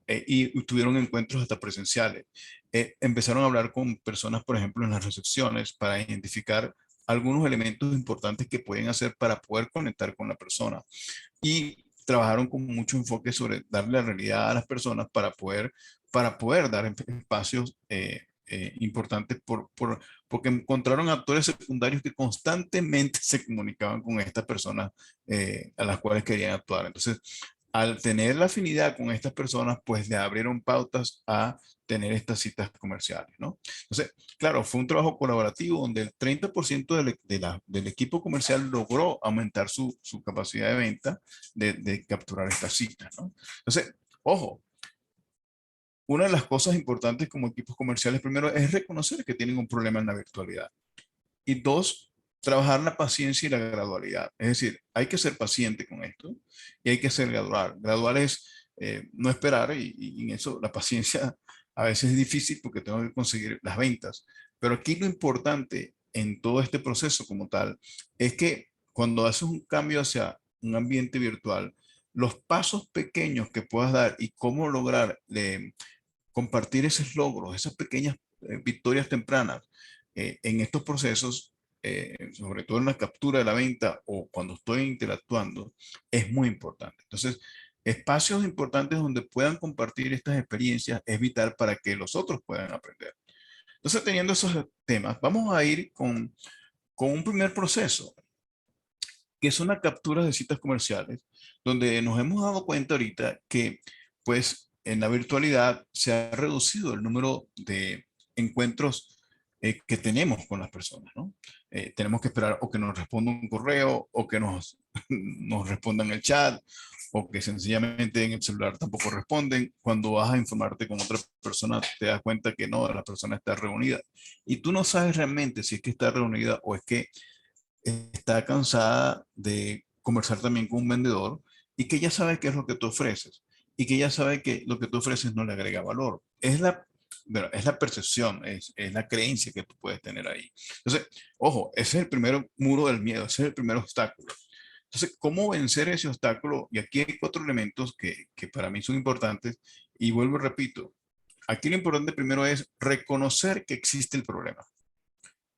y tuvieron encuentros hasta presenciales. Empezaron a hablar con personas, por ejemplo, en las recepciones para identificar algunos elementos importantes que pueden hacer para poder conectar con la persona. Y trabajaron con mucho enfoque sobre darle la realidad a las personas para poder dar espacios importantes porque encontraron actores secundarios que constantemente se comunicaban con estas personas a las cuales querían actuar. Entonces, al tener la afinidad con estas personas, pues le abrieron pautas a tener estas citas comerciales, ¿no? Entonces, claro, fue un trabajo colaborativo donde el 30% del equipo comercial logró aumentar su capacidad de venta de capturar estas citas, ¿no? Entonces, ojo, una de las cosas importantes como equipos comerciales, primero, es reconocer que tienen un problema en la virtualidad. Y dos, trabajar la paciencia y la gradualidad. Es decir, hay que ser paciente con esto y hay que ser gradual. Gradual es no esperar y en eso la paciencia a veces es difícil porque tengo que conseguir las ventas. Pero aquí lo importante en todo este proceso como tal es que cuando haces un cambio hacia un ambiente virtual, los pasos pequeños que puedas dar y cómo lograr compartir esos logros, esas pequeñas victorias tempranas en estos procesos, sobre todo en la captura de la venta o cuando estoy interactuando, es muy importante. Entonces, espacios importantes donde puedan compartir estas experiencias es vital para que los otros puedan aprender. Entonces, teniendo esos temas, vamos a ir con un primer proceso, que son las capturas de citas comerciales, donde nos hemos dado cuenta ahorita que, pues, en la virtualidad se ha reducido el número de encuentros que tenemos con las personas, ¿no? Tenemos que esperar o que nos responda un correo o que nos respondan el chat o que sencillamente en el celular tampoco responden. Cuando vas a informarte con otra persona, te das cuenta que no, la persona está reunida. Y tú no sabes realmente si es que está reunida o es que está cansada de conversar también con un vendedor y que ya sabe qué es lo que tú ofreces y que ya sabe que lo que tú ofreces no le agrega valor. Bueno, es la percepción, es la creencia que tú puedes tener ahí. Entonces, ojo, ese es el primer muro del miedo, ese es el primer obstáculo. Entonces, ¿cómo vencer ese obstáculo? Y aquí hay cuatro elementos que para mí son importantes y vuelvo y repito, aquí lo importante primero es reconocer que existe el problema.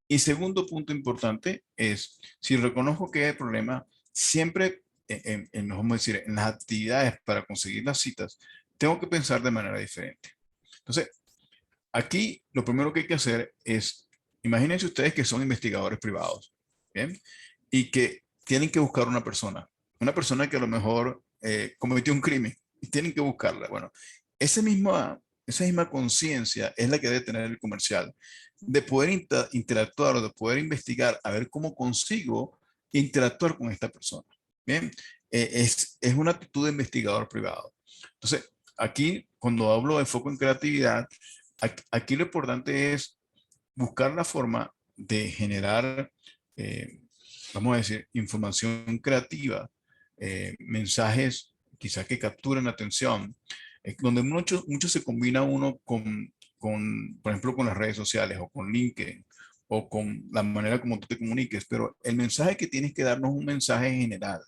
Y segundo punto importante es, si reconozco que hay problema, siempre, vamos a decir, en las actividades para conseguir las citas, tengo que pensar de manera diferente. Entonces, aquí lo primero que hay que hacer es, imagínense ustedes que son investigadores privados, ¿bien? Y que tienen que buscar una persona que a lo mejor cometió un crimen y tienen que buscarla. Bueno, esa misma conciencia es la que debe tener el comercial, de poder interactuar o de poder investigar a ver cómo consigo interactuar con esta persona. Bien, es una actitud de investigador privado. Entonces, aquí cuando hablo de foco en creatividad, aquí lo importante es buscar la forma de generar, eh, vamos a decir, información creativa, mensajes quizás que capturen la atención, donde mucho se combina uno por ejemplo, con las redes sociales o con LinkedIn o con la manera como tú te comuniques, pero el mensaje que tienes que darnos es un mensaje general.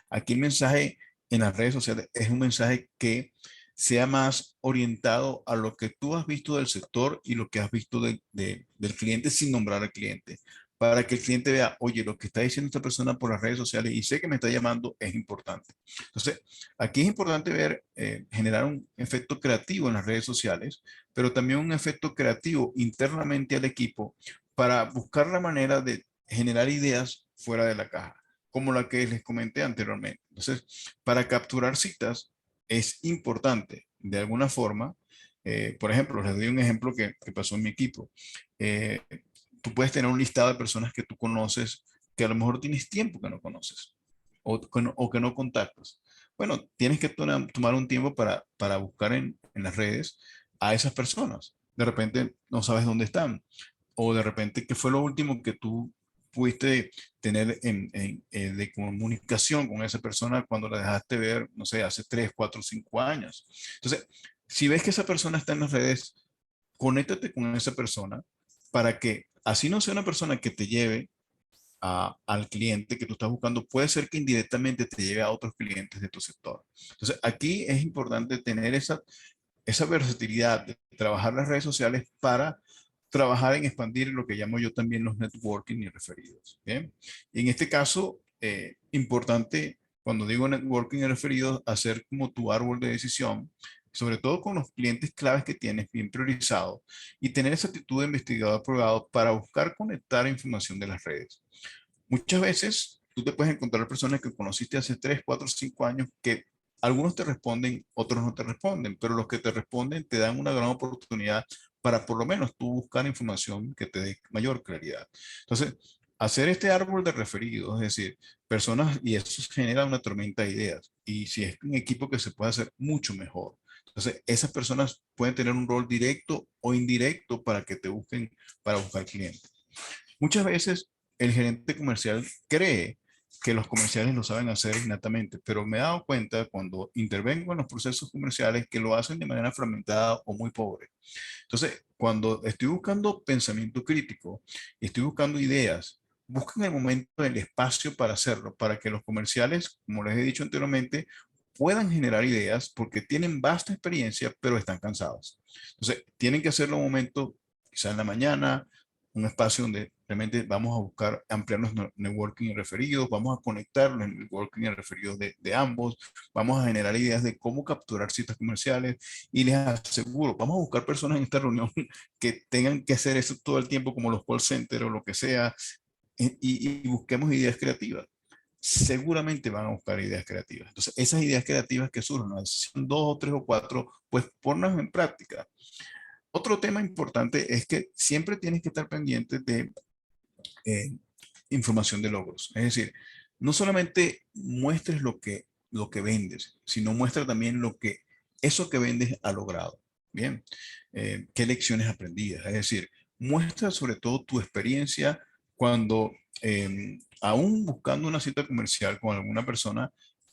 Aquí el mensaje en las redes sociales es un mensaje que sea más orientado a lo que tú has visto del sector y lo que has visto del cliente sin nombrar al cliente, para que el cliente vea, oye, lo que está diciendo esta persona por las redes sociales y sé que me está llamando es importante. Entonces, aquí es importante ver, generar un efecto creativo en las redes sociales, pero también un efecto creativo internamente al equipo para buscar la manera de generar ideas fuera de la caja, como la que les comenté anteriormente. Entonces, para capturar citas, es importante de alguna forma, por ejemplo, les doy un ejemplo que pasó en mi equipo. Eh, Tú puedes tener un listado de personas que tú conoces que a lo mejor tienes tiempo que no conoces o que no contactas. Bueno, tienes que tomar un tiempo para buscar en las redes a esas personas. De repente no sabes dónde están, o de repente qué fue lo último que tú pudiste tener de comunicación con esa persona cuando la dejaste ver, no sé, hace 3, 4, 5 años. Entonces, si ves que esa persona está en las redes, conéctate con esa persona para que así no sea una persona que te lleve al cliente que tú estás buscando, puede ser que indirectamente te lleve a otros clientes de tu sector. Entonces, aquí es importante tener esa versatilidad de trabajar las redes sociales para trabajar en expandir lo que llamo yo también los networking y referidos. ¿Bien? Y en este caso, importante, cuando digo networking y referidos, hacer como tu árbol de decisión, sobre todo con los clientes claves que tienes bien priorizados y tener esa actitud de investigador probado para buscar conectar información de las redes. Muchas veces tú te puedes encontrar personas que conociste hace 3, 4, 5 años que algunos te responden, otros no te responden, pero los que te responden te dan una gran oportunidad para por lo menos tú buscar información que te dé mayor claridad. Entonces, hacer este árbol de referidos, es decir, personas, y eso genera una tormenta de ideas. Y si es un equipo que se puede hacer mucho mejor. Entonces, esas personas pueden tener un rol directo o indirecto para que te busquen, para buscar clientes. Muchas veces el gerente comercial cree que los comerciales lo saben hacer innatamente, pero me he dado cuenta cuando intervengo en los procesos comerciales que lo hacen de manera fragmentada o muy pobre. Entonces, cuando estoy buscando pensamiento crítico, estoy buscando ideas, buscan el momento, el espacio para hacerlo, para que los comerciales, como les he dicho anteriormente, puedan generar ideas porque tienen vasta experiencia, pero están cansados. Entonces, tienen que hacerlo en un momento, quizá en la mañana, un espacio donde realmente vamos a buscar ampliar los networking y referidos, vamos a conectar los networking y referidos de ambos, vamos a generar ideas de cómo capturar citas comerciales y les aseguro, vamos a buscar personas en esta reunión que tengan que hacer eso todo el tiempo, como los call centers o lo que sea, y busquemos ideas creativas. Seguramente van a buscar ideas creativas. Entonces, esas ideas creativas que surjan, son 2 o 3 o 4, pues ponlas en práctica. Otro tema importante es que siempre tienes que estar pendiente de eh, información de logros. Es decir, no solamente muestres lo que vendes, sino muestra también lo que eso que vendes ha logrado. Bien, qué lecciones aprendidas. Es decir, muestra sobre todo tu experiencia cuando, aún buscando una cita comercial con alguna persona,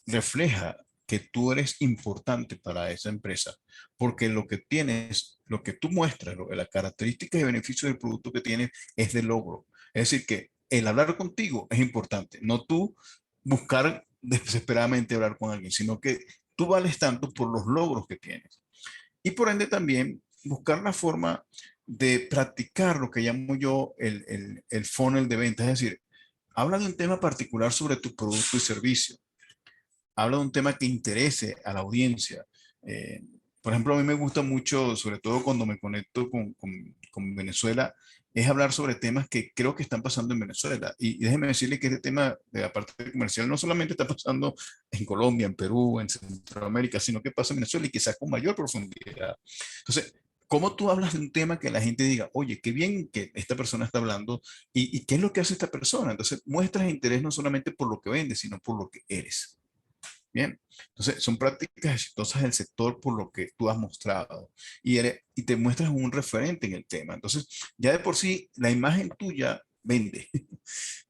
refleja que tú eres importante para esa empresa, porque lo que tienes, lo que tú muestras, las características y beneficios del producto que tienes es de logro. Es decir, que el hablar contigo es importante, no tú buscar desesperadamente hablar con alguien, sino que tú vales tanto por los logros que tienes. Y por ende también buscar la forma de practicar lo que llamo yo el funnel de venta, es decir, habla de un tema particular sobre tu producto y servicio, habla de un tema que interese a la audiencia. Eh, por ejemplo, a mí me gusta mucho, sobre todo cuando me conecto con Venezuela, es hablar sobre temas que creo que están pasando en Venezuela. Y déjeme decirle que este tema de la parte comercial no solamente está pasando en Colombia, en Perú, en Centroamérica, sino que pasa en Venezuela y quizás con mayor profundidad. Entonces, ¿cómo tú hablas de un tema que la gente diga, oye, qué bien que esta persona está hablando y qué es lo que hace esta persona? Entonces, muestras interés no solamente por lo que vendes, sino por lo que eres. Bien, entonces son prácticas exitosas del sector por lo que tú has mostrado y te muestras un referente en el tema. Entonces, ya de por sí, la imagen tuya vende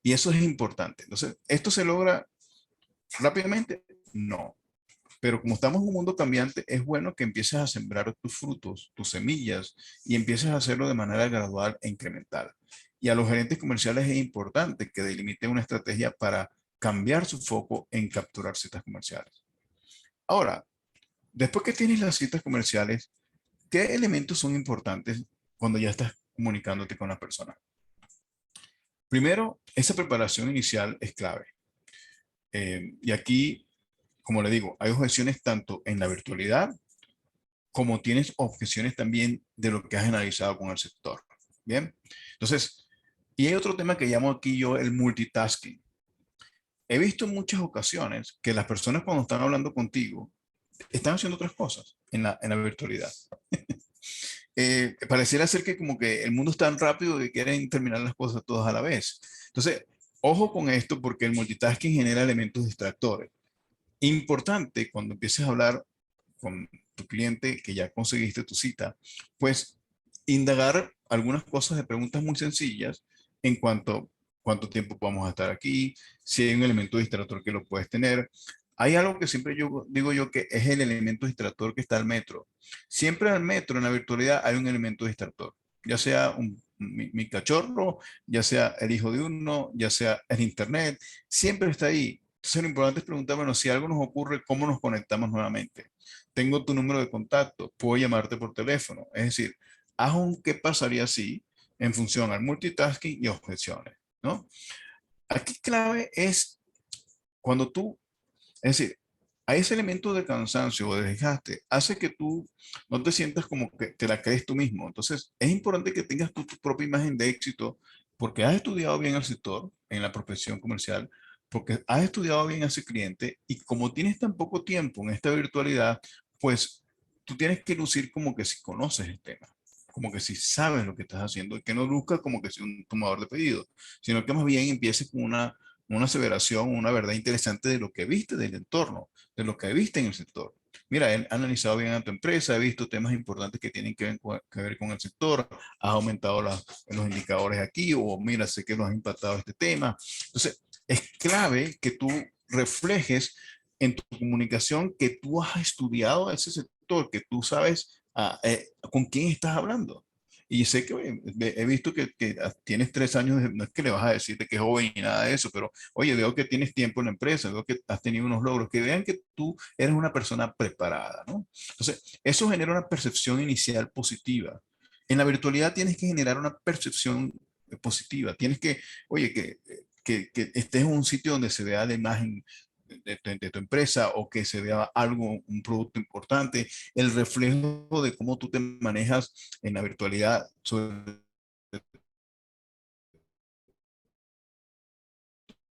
y eso es importante. Entonces, ¿esto se logra rápidamente? No, pero como estamos en un mundo cambiante, es bueno que empieces a sembrar tus frutos, tus semillas y empieces a hacerlo de manera gradual e incremental. Y a los gerentes comerciales es importante que delimiten una estrategia para cambiar su foco en capturar citas comerciales. Ahora, después que tienes las citas comerciales, ¿qué elementos son importantes cuando ya estás comunicándote con la persona? Primero, esa preparación inicial es clave. Y aquí, como le digo, hay objeciones tanto en la virtualidad como tienes objeciones también de lo que has analizado con el sector. Bien, entonces, y hay otro tema que llamo aquí yo el multitasking. He visto en muchas ocasiones que las personas cuando están hablando contigo están haciendo otras cosas en la virtualidad. Pareciera ser que como que el mundo es tan rápido que quieren terminar las cosas todas a la vez. Entonces, ojo con esto porque el multitasking genera elementos distractores. Importante cuando empieces a hablar con tu cliente que ya conseguiste tu cita, pues indagar algunas cosas de preguntas muy sencillas en cuanto a cuánto tiempo vamos a estar aquí, si hay un elemento distractor que lo puedes tener. Hay algo que siempre yo digo yo que es el elemento distractor que está al metro. Siempre al metro en la virtualidad hay un elemento distractor, ya sea mi cachorro, ya sea el hijo de uno, ya sea el internet, siempre está ahí. Entonces lo importante es preguntar, bueno, si algo nos ocurre, ¿cómo nos conectamos nuevamente? Tengo tu número de contacto, puedo llamarte por teléfono. Es decir, haz un qué pasaría si en función al multitasking y objeciones, ¿no? Aquí clave es cuando tú, es decir, a ese elemento de cansancio o de desgaste hace que tú no te sientas como que te la crees tú mismo. Entonces, es importante que tengas tu propia imagen de éxito porque has estudiado bien el sector en la profesión comercial, porque has estudiado bien a ese cliente y como tienes tan poco tiempo en esta virtualidad, pues tú tienes que lucir como que si conoces el tema, como que si sabes lo que estás haciendo y que no luzcas como que si un tomador de pedido, sino que más bien empieces con una aseveración, una verdad interesante de lo que viste del entorno, de lo que viste en el sector. Mira, he analizado bien a tu empresa, he visto temas importantes que tienen que ver con el sector, has aumentado los indicadores aquí, o mira, sé que los ha impactado este tema. Entonces, es clave que tú reflejes en tu comunicación que tú has estudiado ese sector, que tú sabes con quién estás hablando. Y sé que oye, he visto que tienes 3 años, no es que le vas a decir de que es joven y nada de eso, pero oye, veo que tienes tiempo en la empresa, veo que has tenido unos logros, que vean que tú eres una persona preparada, ¿no? Entonces, eso genera una percepción inicial positiva. En la virtualidad tienes que generar una percepción positiva, tienes que, oye, que estés en un sitio donde se vea la imagen de tu empresa o que se vea algo, un producto importante, el reflejo de cómo tú te manejas en la virtualidad, sobre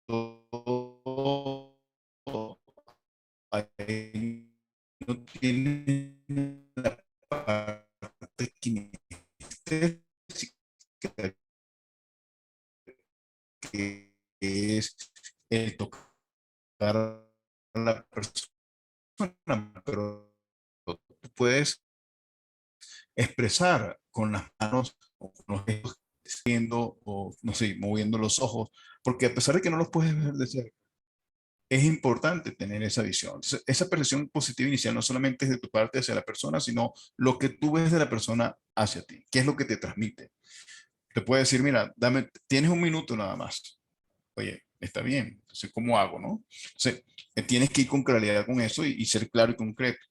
todo, ahí no tienes la parte kinestésica que es el tocar a la persona, pero tú puedes expresar con las manos o con los gestos, haciendo o no sé, moviendo los ojos, porque a pesar de que no los puedes ver de cerca, es importante tener esa visión. Entonces, esa percepción positiva inicial no solamente es de tu parte hacia la persona, sino lo que tú ves de la persona hacia ti, qué es lo que te transmite. Te puede decir, mira, tienes un minuto nada más. Oye, está bien, entonces, ¿cómo hago, no? Entonces, tienes que ir con claridad con eso y ser claro y concreto.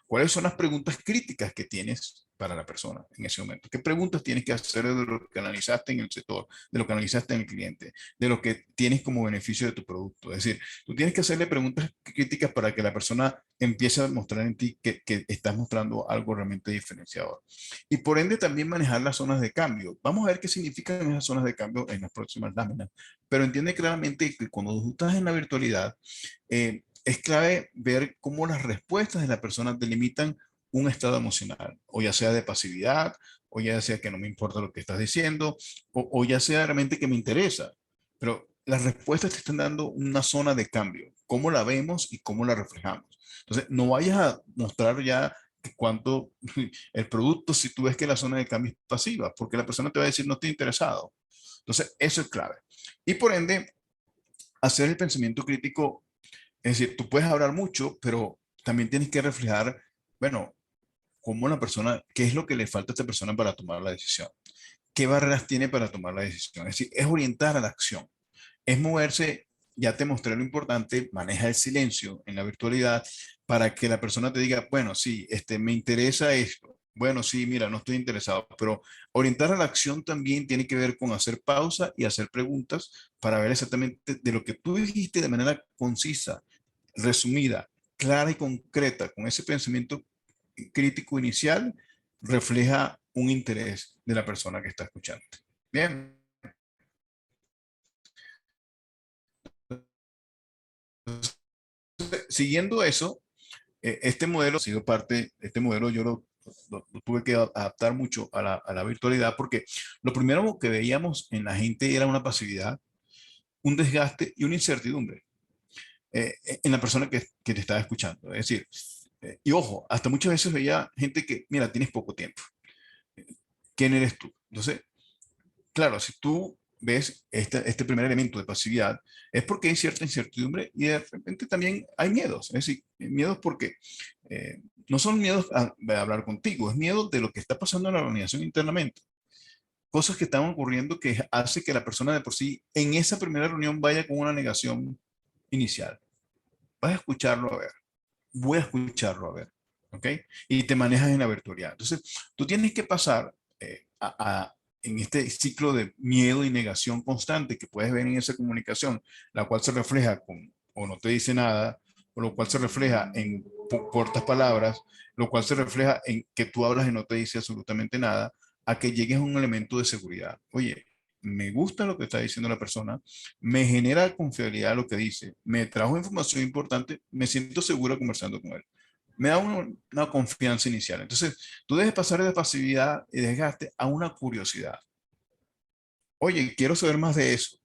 ¿Cuáles son las preguntas críticas que tienes para la persona en ese momento? ¿Qué preguntas tienes que hacer de lo que analizaste en el sector, de lo que analizaste en el cliente, de lo que tienes como beneficio de tu producto? Es decir, tú tienes que hacerle preguntas críticas para que la persona empiece a mostrar en ti que estás mostrando algo realmente diferenciador. Y por ende también manejar las zonas de cambio. Vamos a ver qué significan esas zonas de cambio en las próximas láminas. Pero entiende claramente que cuando tú estás en la virtualidad, es clave ver cómo las respuestas de la persona delimitan un estado emocional, o ya sea de pasividad, o ya sea que no me importa lo que estás diciendo, o ya sea realmente que me interesa. Pero las respuestas te están dando una zona de cambio, cómo la vemos y cómo la reflejamos. Entonces, no vayas a mostrar ya cuánto el producto si tú ves que la zona de cambio es pasiva, porque la persona te va a decir no estoy interesado. Entonces, eso es clave. Y por ende, hacer el pensamiento crítico, es decir, tú puedes hablar mucho, pero también tienes que reflejar, bueno, cómo la persona, qué es lo que le falta a esta persona para tomar la decisión, qué barreras tiene para tomar la decisión. Es decir, es orientar a la acción, es moverse, ya te mostré lo importante, maneja el silencio en la virtualidad para que la persona te diga, bueno, sí, me interesa esto. Bueno, sí, mira, no estoy interesado, pero orientar a la acción también tiene que ver con hacer pausa y hacer preguntas para ver exactamente de lo que tú dijiste de manera concisa, resumida, clara y concreta, con ese pensamiento crítico inicial, refleja un interés de la persona que está escuchando. Bien. Siguiendo eso, este modelo ha sido parte, este modelo yo lo tuve que adaptar mucho a la virtualidad porque lo primero que veíamos en la gente era una pasividad, un desgaste y una incertidumbre en la persona que te estaba escuchando. Es decir, Y ojo, hasta muchas veces veía gente que, mira, tienes poco tiempo. ¿Quién eres tú? Entonces, claro, si tú ves este primer elemento de pasividad, es porque hay cierta incertidumbre y de repente también hay miedos. Es decir, miedos porque no son miedos a hablar contigo, es miedo de lo que está pasando en la organización internamente. Cosas que están ocurriendo que hace que la persona de por sí en esa primera reunión vaya con una negación inicial. Vas a escucharlo a ver, voy a escucharlo a ver, ¿ok? Y te manejas en la virtualidad. Entonces, tú tienes que pasar en este ciclo de miedo y negación constante que puedes ver en esa comunicación, la cual se refleja con o no te dice nada, o lo cual se refleja en cortas palabras, lo cual se refleja en que tú hablas y no te dice absolutamente nada, a que llegues a un elemento de seguridad. Oye, me gusta lo que está diciendo la persona, me genera confiabilidad lo que dice, me trajo información importante, me siento seguro conversando con él. Me da una confianza inicial. Entonces, tú debes pasar de pasividad y desgaste a una curiosidad. Oye, quiero saber más de eso.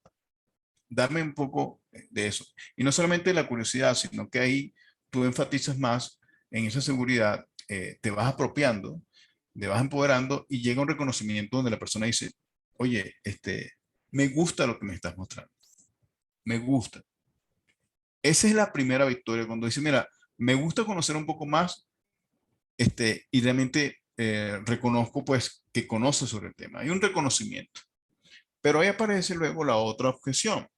Dame un poco de eso. Y no solamente la curiosidad, sino que ahí tú enfatizas más en esa seguridad, te vas apropiando, te vas empoderando y llega un reconocimiento donde la persona dice, oye, me gusta lo que me estás mostrando. Me gusta. Esa es la primera victoria, cuando dice, mira, me gusta conocer un poco más, y realmente reconozco pues que conoce sobre el tema. Hay un reconocimiento. Pero ahí aparece luego la otra objeción.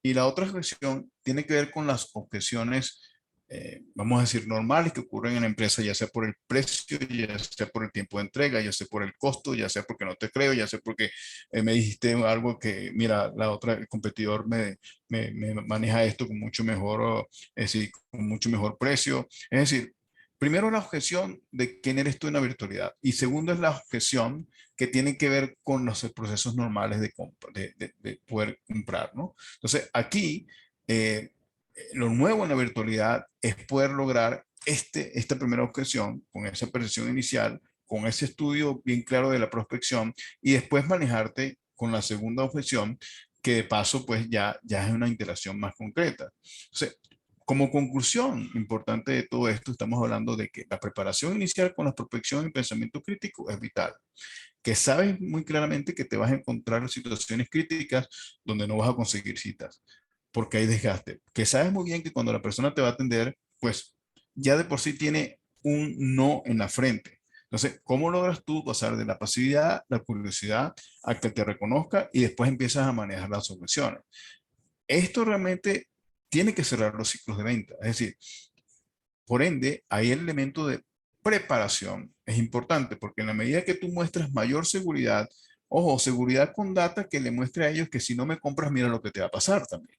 Y la otra objeción tiene que ver con las objeciones, vamos a decir, normales que ocurren en la empresa, ya sea por el precio, ya sea por el tiempo de entrega, ya sea por el costo, ya sea porque no te creo, ya sea porque me dijiste algo que, mira, la otra, el competidor me maneja esto con mucho mejor, es decir, con mucho mejor precio. Es decir, primero la objeción de quién eres tú en la virtualidad y segundo es la objeción que tiene que ver con los procesos normales de, compra, de poder comprar, ¿no? Entonces, aquí lo nuevo en la virtualidad es poder lograr esta primera objeción con esa percepción inicial, con ese estudio bien claro de la prospección y después manejarte con la segunda objeción que de paso pues ya es una interacción más concreta. Entonces, como conclusión importante de todo esto, estamos hablando de que la preparación inicial con la prospección y pensamiento crítico es vital, que sabes muy claramente que te vas a encontrar situaciones críticas donde no vas a conseguir citas, porque hay desgaste, que sabes muy bien que cuando la persona te va a atender, pues ya de por sí tiene un no en la frente. Entonces, ¿cómo logras tú pasar de la pasividad, la curiosidad, a que te reconozca y después empiezas a manejar las objeciones? Esto realmente tiene que cerrar los ciclos de venta. Es decir, por ende, ahí el elemento de preparación es importante porque en la medida que tú muestras mayor seguridad, ojo, seguridad con data que le muestre a ellos que si no me compras, mira lo que te va a pasar también.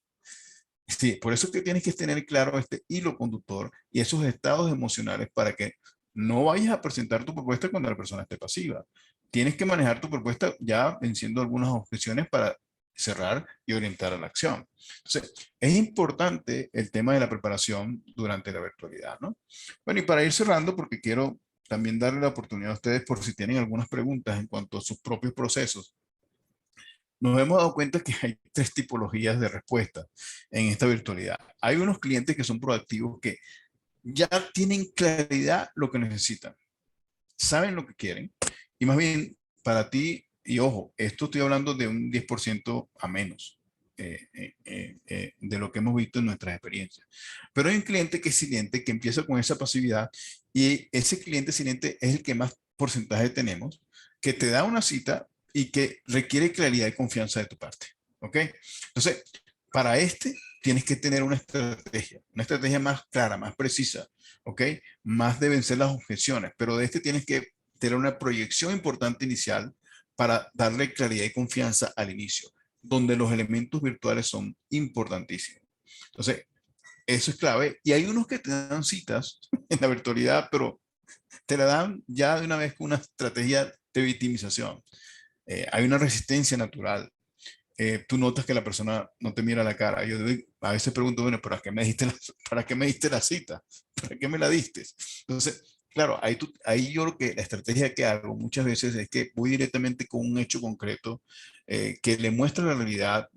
Sí, por eso es que tienes que tener claro este hilo conductor y esos estados emocionales para que no vayas a presentar tu propuesta cuando la persona esté pasiva. Tienes que manejar tu propuesta ya venciendo algunas objeciones para cerrar y orientar a la acción. Entonces, es importante el tema de la preparación durante la virtualidad, ¿no? Bueno, y para ir cerrando, porque quiero también darle la oportunidad a ustedes por si tienen algunas preguntas en cuanto a sus propios procesos, nos hemos dado cuenta que hay tres tipologías de respuesta en esta virtualidad. Hay unos clientes que son proactivos que ya tienen claridad lo que necesitan, saben lo que quieren y más bien para ti, y ojo, esto estoy hablando de un 10% a menos de lo que hemos visto en nuestras experiencias. Pero hay un cliente que es silente, que empieza con esa pasividad y ese cliente silente es el que más porcentaje tenemos, que te da una cita y que requiere claridad y confianza de tu parte. ¿Ok? Entonces, para este tienes que tener una estrategia más clara, más precisa, ¿ok? Más de vencer las objeciones, pero de este tienes que tener una proyección importante inicial para darle claridad y confianza al inicio, donde los elementos virtuales son importantísimos. Entonces, eso es clave. Y hay unos que te dan citas en la virtualidad, pero te la dan ya de una vez con una estrategia de victimización. Hay una resistencia natural. Tú notas que la persona no te mira a la cara. Yo a veces pregunto, bueno, ¿para qué me diste la cita? ¿Para qué me la diste? Entonces, claro, ahí yo lo que la estrategia que hago muchas veces es que voy directamente con un hecho concreto que le muestra la realidad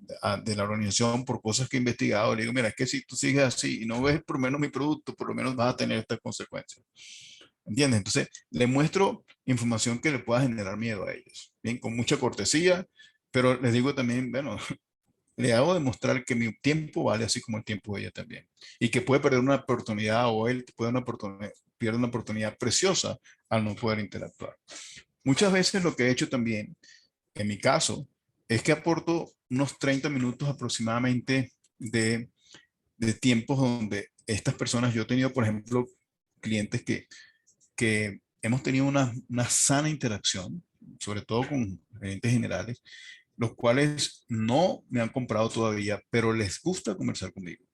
de la organización por cosas que he investigado. Le digo, mira, es que si tú sigues así y no ves por lo menos mi producto, por lo menos vas a tener estas consecuencias. ¿Entiendes? Entonces, le muestro información que le pueda generar miedo a ellos. Bien, con mucha cortesía, pero les digo también, bueno, le hago demostrar que mi tiempo vale así como el tiempo de ella también. Y que puede perder una oportunidad o él puede pierde una oportunidad preciosa al no poder interactuar. Muchas veces lo que he hecho también, en mi caso, es que aporto unos 30 minutos aproximadamente de tiempos donde estas personas, yo he tenido, por ejemplo, clientes que hemos tenido una sana interacción, sobre todo con gerentes generales, los cuales no me han comprado todavía, pero les gusta conversar conmigo.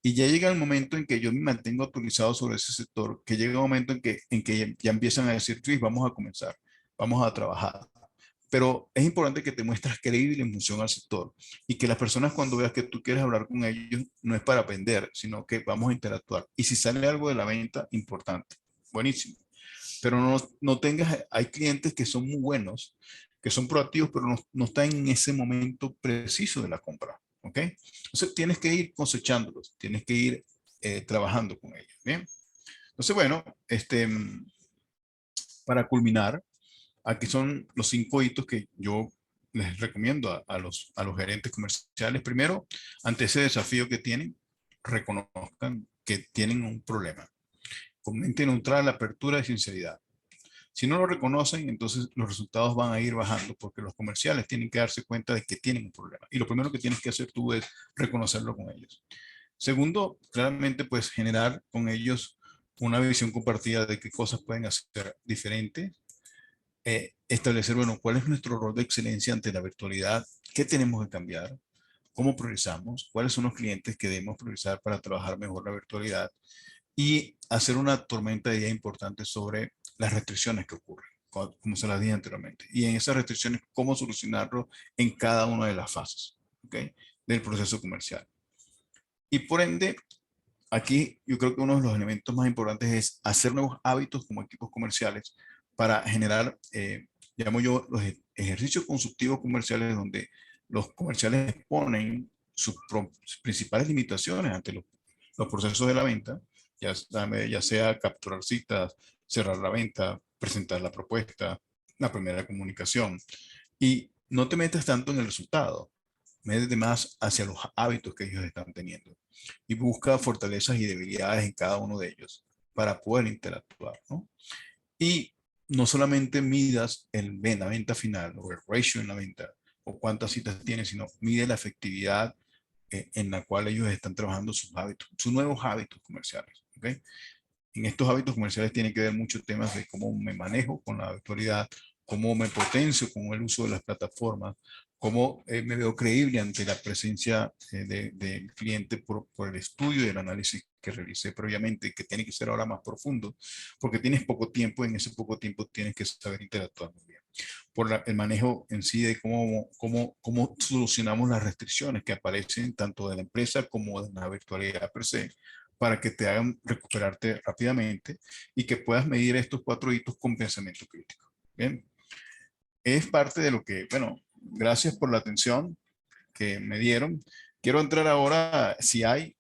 Y ya llega el momento en que yo me mantengo actualizado sobre ese sector, que llega un momento en que ya empiezan a decir, Luis, vamos a comenzar, vamos a trabajar. Pero es importante que te muestres creíble en función al sector y que las personas cuando veas que tú quieres hablar con ellos no es para vender, sino que vamos a interactuar. Y si sale algo de la venta, importante. Buenísimo. Pero no tengas, hay clientes que son muy buenos, que son proactivos, pero no están en ese momento preciso de la compra. ¿Ok? Entonces tienes que ir cosechándolos, tienes que ir trabajando con ellos. Bien. Entonces, bueno, para culminar, aquí son los 5 hitos que yo les recomiendo a los gerentes comerciales. Primero, ante ese desafío que tienen, reconozcan que tienen un problema. Con mente neutral, apertura y sinceridad. Si no lo reconocen, entonces los resultados van a ir bajando porque los comerciales tienen que darse cuenta de que tienen un problema. Y lo primero que tienes que hacer tú es reconocerlo con ellos. Segundo, claramente, pues generar con ellos una visión compartida de qué cosas pueden hacer diferentes. Establecer, bueno, cuál es nuestro rol de excelencia ante la virtualidad, qué tenemos que cambiar, cómo priorizamos, cuáles son los clientes que debemos priorizar para trabajar mejor la virtualidad y hacer una tormenta de ideas importante sobre las restricciones que ocurren, como se las dije anteriormente. Y en esas restricciones, cómo solucionarlo en cada una de las fases, ¿ok? Del proceso comercial. Y por ende, aquí yo creo que uno de los elementos más importantes es hacer nuevos hábitos como equipos comerciales para generar, llamo yo, los ejercicios consultivos comerciales donde los comerciales exponen sus principales limitaciones ante los procesos de la venta, ya sea capturar citas, cerrar la venta, presentar la propuesta, la primera comunicación. Y no te metas tanto en el resultado, métete más hacia los hábitos que ellos están teniendo y busca fortalezas y debilidades en cada uno de ellos para poder interactuar, ¿no? Y no solamente midas la venta final o el ratio en la venta o cuántas citas tienes, sino mide la efectividad en la cual ellos están trabajando sus hábitos, sus nuevos hábitos comerciales. ¿Okay? En estos hábitos comerciales tiene que ver muchos temas de cómo me manejo con la virtualidad, cómo me potencio con el uso de las plataformas, cómo me veo creíble ante la presencia del cliente por el estudio y el análisis que realicé previamente, que tiene que ser ahora más profundo, porque tienes poco tiempo y en ese poco tiempo tienes que saber interactuar muy bien. El manejo en sí de cómo solucionamos las restricciones que aparecen tanto de la empresa como de la virtualidad per se, para que te hagan recuperarte rápidamente y que puedas medir estos 4 hitos con pensamiento crítico. Bien, es parte de lo que, bueno, gracias por la atención que me dieron. Quiero entrar ahora, si hay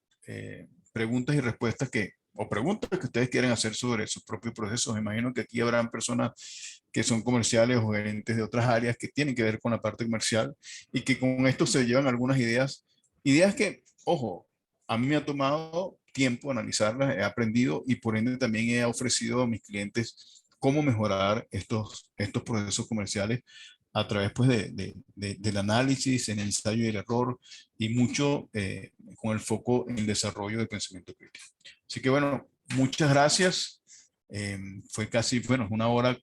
preguntas y respuestas o preguntas que ustedes quieren hacer sobre sus propios procesos. Me imagino que aquí habrán personas que son comerciales o gerentes de otras áreas que tienen que ver con la parte comercial y que con esto se llevan algunas ideas que, ojo, a mí me ha tomado tiempo analizarlas, he aprendido y por ende también he ofrecido a mis clientes cómo mejorar estos procesos comerciales a través pues, del análisis, en el ensayo y el error y mucho con el foco en el desarrollo del pensamiento crítico. Así que bueno, muchas gracias. Fue casi, bueno, una hora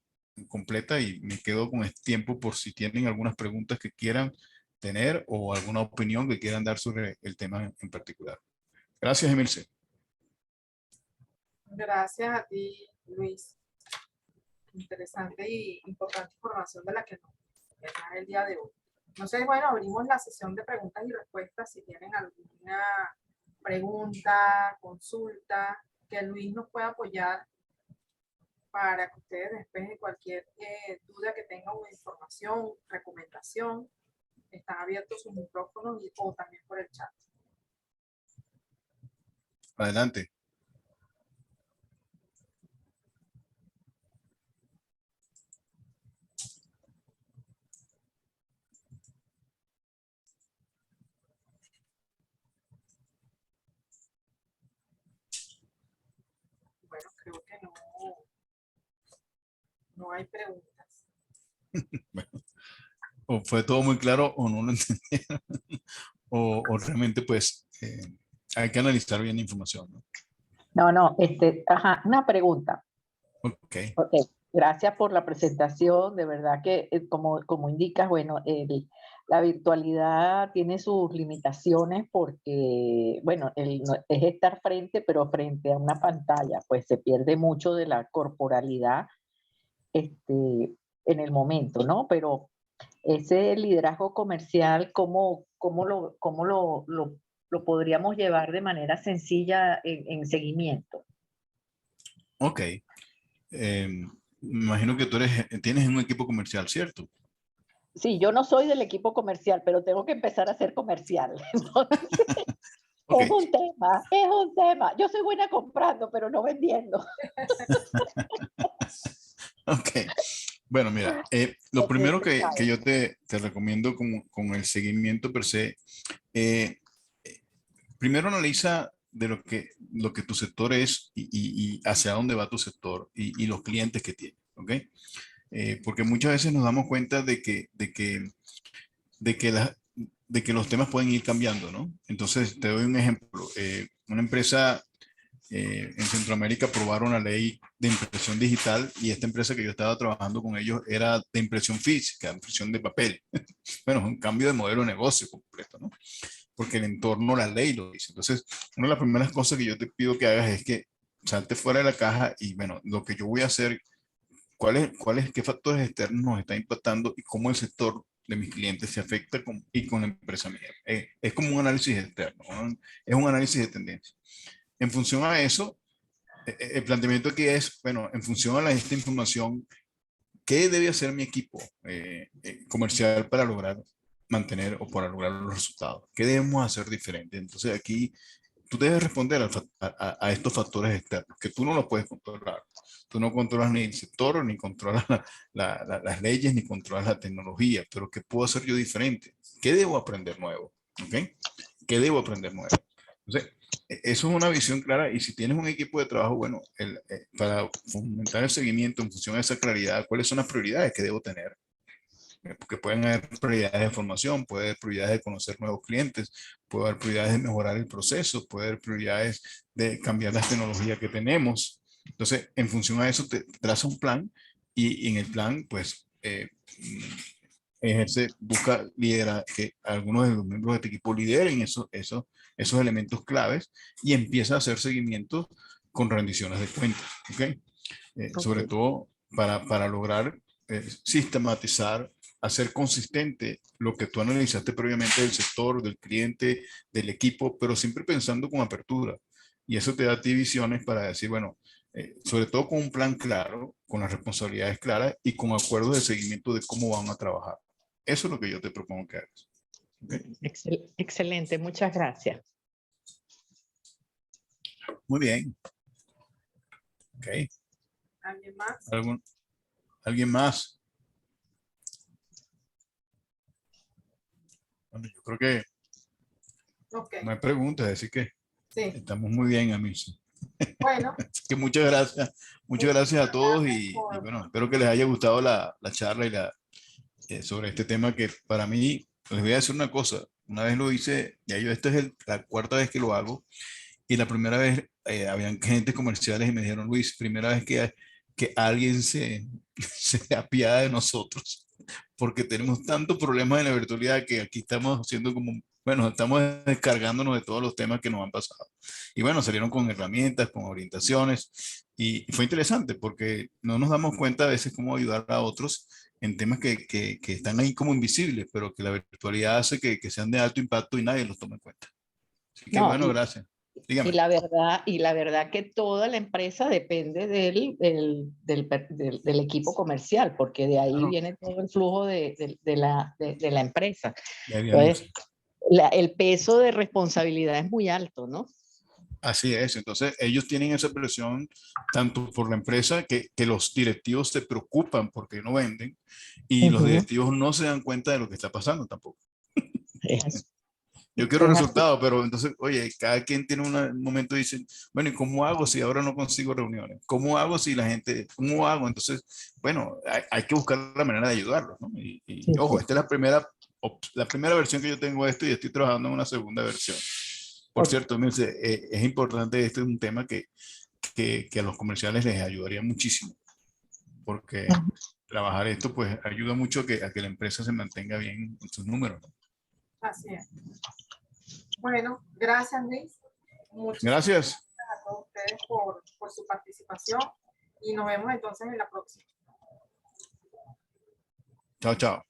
completa y me quedo con este tiempo por si tienen algunas preguntas que quieran tener o alguna opinión que quieran dar sobre el tema en particular. Gracias, Emilce. Gracias a ti, Luis. Interesante y importante información de la que nos da el día de hoy. Entonces, bueno, abrimos la sesión de preguntas y respuestas. Si tienen alguna pregunta, consulta, que Luis nos pueda apoyar para que ustedes despejen cualquier duda que tengan o información, recomendación. Están abiertos sus micrófonos o también por el chat. Adelante. Bueno, creo que no hay preguntas. Bueno, o fue todo muy claro o no lo entendieron. O realmente pues hay que analizar bien la información, ¿no? No, ajá, una pregunta. Ok. Ok, gracias por la presentación. De verdad que, como indicas, bueno, la virtualidad tiene sus limitaciones porque, bueno, es estar pero frente a una pantalla, pues se pierde mucho de la corporalidad en el momento, ¿no? Pero ese liderazgo comercial, ¿cómo lo podríamos llevar de manera sencilla en seguimiento? Ok. Me imagino que tienes un equipo comercial, ¿cierto? Sí, yo no soy del equipo comercial, pero tengo que empezar a ser comercial. Entonces, Ok. es un tema, es un tema. Yo soy buena comprando, pero no vendiendo. Ok. Bueno, mira, lo Ok, primero tú que sabes. yo te recomiendo con el seguimiento per se, eh, primero analiza de lo que tu sector es y hacia dónde va tu sector y los clientes que tiene, ¿ok? Porque muchas veces nos damos cuenta de que, de que los temas pueden ir cambiando, ¿no? Entonces, te doy un ejemplo. Una empresa en Centroamérica aprobaron una ley de impresión digital y esta empresa que yo estaba trabajando con ellos era de impresión física, impresión de papel. Bueno, es un cambio de modelo de negocio completo, ¿no? Porque el entorno, la ley lo dice. Entonces, una de las primeras cosas que yo te pido que hagas es que salte fuera de la caja y, bueno, lo que yo voy a hacer, qué factores externos nos están impactando y cómo el sector de mis clientes se afecta y con la empresa mía. Es como un análisis externo, ¿no? Es un análisis de tendencia. En función a eso, el planteamiento aquí es, bueno, en función a esta información, ¿qué debe hacer mi equipo comercial para lograr mantener o para lograr los resultados? ¿Qué debemos hacer diferente? Entonces aquí tú debes responder a estos factores externos que tú no los puedes controlar. Tú no controlas ni el sector, ni controlas las leyes, ni controlas la tecnología, pero ¿qué puedo hacer yo diferente? ¿Qué debo aprender nuevo? ¿Ok? ¿Qué debo aprender nuevo? Entonces, eso es una visión clara y si tienes un equipo de trabajo, bueno, para fomentar el seguimiento en función de esa claridad, ¿cuáles son las prioridades que debo tener? Porque pueden haber prioridades de formación, puede haber prioridades de conocer nuevos clientes, puede haber prioridades de mejorar el proceso, puede haber prioridades de cambiar las tecnologías que tenemos. Entonces, en función a eso, te traza un plan y en el plan, pues, busca liderar, que algunos de los miembros de este equipo lideren esos elementos claves y empieza a hacer seguimiento con rendiciones de cuentas, ¿ok? Sobre Ok. todo para lograr sistematizar, hacer consistente lo que tú analizaste previamente del sector, del cliente, del equipo, pero siempre pensando con apertura. Y eso te da a ti visiones para decir, bueno, sobre todo con un plan claro, con las responsabilidades claras y con acuerdos de seguimiento de cómo van a trabajar. Eso es lo que yo te propongo que hagas. ¿Okay? Excelente, muchas gracias. Muy bien. Ok. ¿Alguien más? ¿Alguien más? Bueno, yo creo que Ok, no hay preguntas, así que sí. estamos muy bien, amigos. Bueno, Así que muchas gracias a muchísimas todos gracias y por... bueno, espero que les haya gustado la charla sobre este tema que para mí, les voy a decir una cosa, una vez lo hice, ya yo esta es la cuarta vez que lo hago y la primera vez habían agentes comerciales y me dijeron, Luis, primera vez que alguien se apiada de nosotros porque tenemos tantos problemas en la virtualidad que aquí estamos haciendo como, bueno, estamos descargándonos de todos los temas que nos han pasado. Y bueno, salieron con herramientas, con orientaciones y fue interesante porque no nos damos cuenta a veces cómo ayudar a otros en temas que están ahí como invisibles, pero que la virtualidad hace que sean de alto impacto y nadie los toma en cuenta. Así que No, bueno, gracias. Dígame. Y la verdad que toda la empresa depende del equipo comercial, porque de ahí Claro. viene todo el flujo de la empresa. Ya habíamos- Entonces, el peso de responsabilidad es muy alto, ¿no? Así es. Entonces, ellos tienen esa presión tanto por la empresa que los directivos se preocupan porque no venden y los Ujú. directivos no se dan cuenta de lo que está pasando tampoco. Es Yo quiero es así. resultados, pero entonces, oye, cada quien tiene un momento y dice, bueno, ¿y cómo hago si ahora no consigo reuniones? ¿Cómo hago si la gente, cómo hago? Entonces, bueno, hay que buscar la manera de ayudarlos, ¿no? Sí, Ojo, sí. esta es la primera versión que yo tengo de esto y estoy trabajando en una segunda versión. Por Ok. cierto, Milce, es importante, este es un tema que a los comerciales les ayudaría muchísimo, porque Ujú. trabajar esto pues ayuda mucho a que la empresa se mantenga bien en sus números, ¿no? Así es. Bueno, gracias, Luis. Muchísimas Gracias. gracias a todos ustedes por su participación y nos vemos entonces en la próxima. Chao, chao.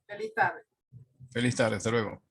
Feliz tarde. Feliz tarde. Hasta luego.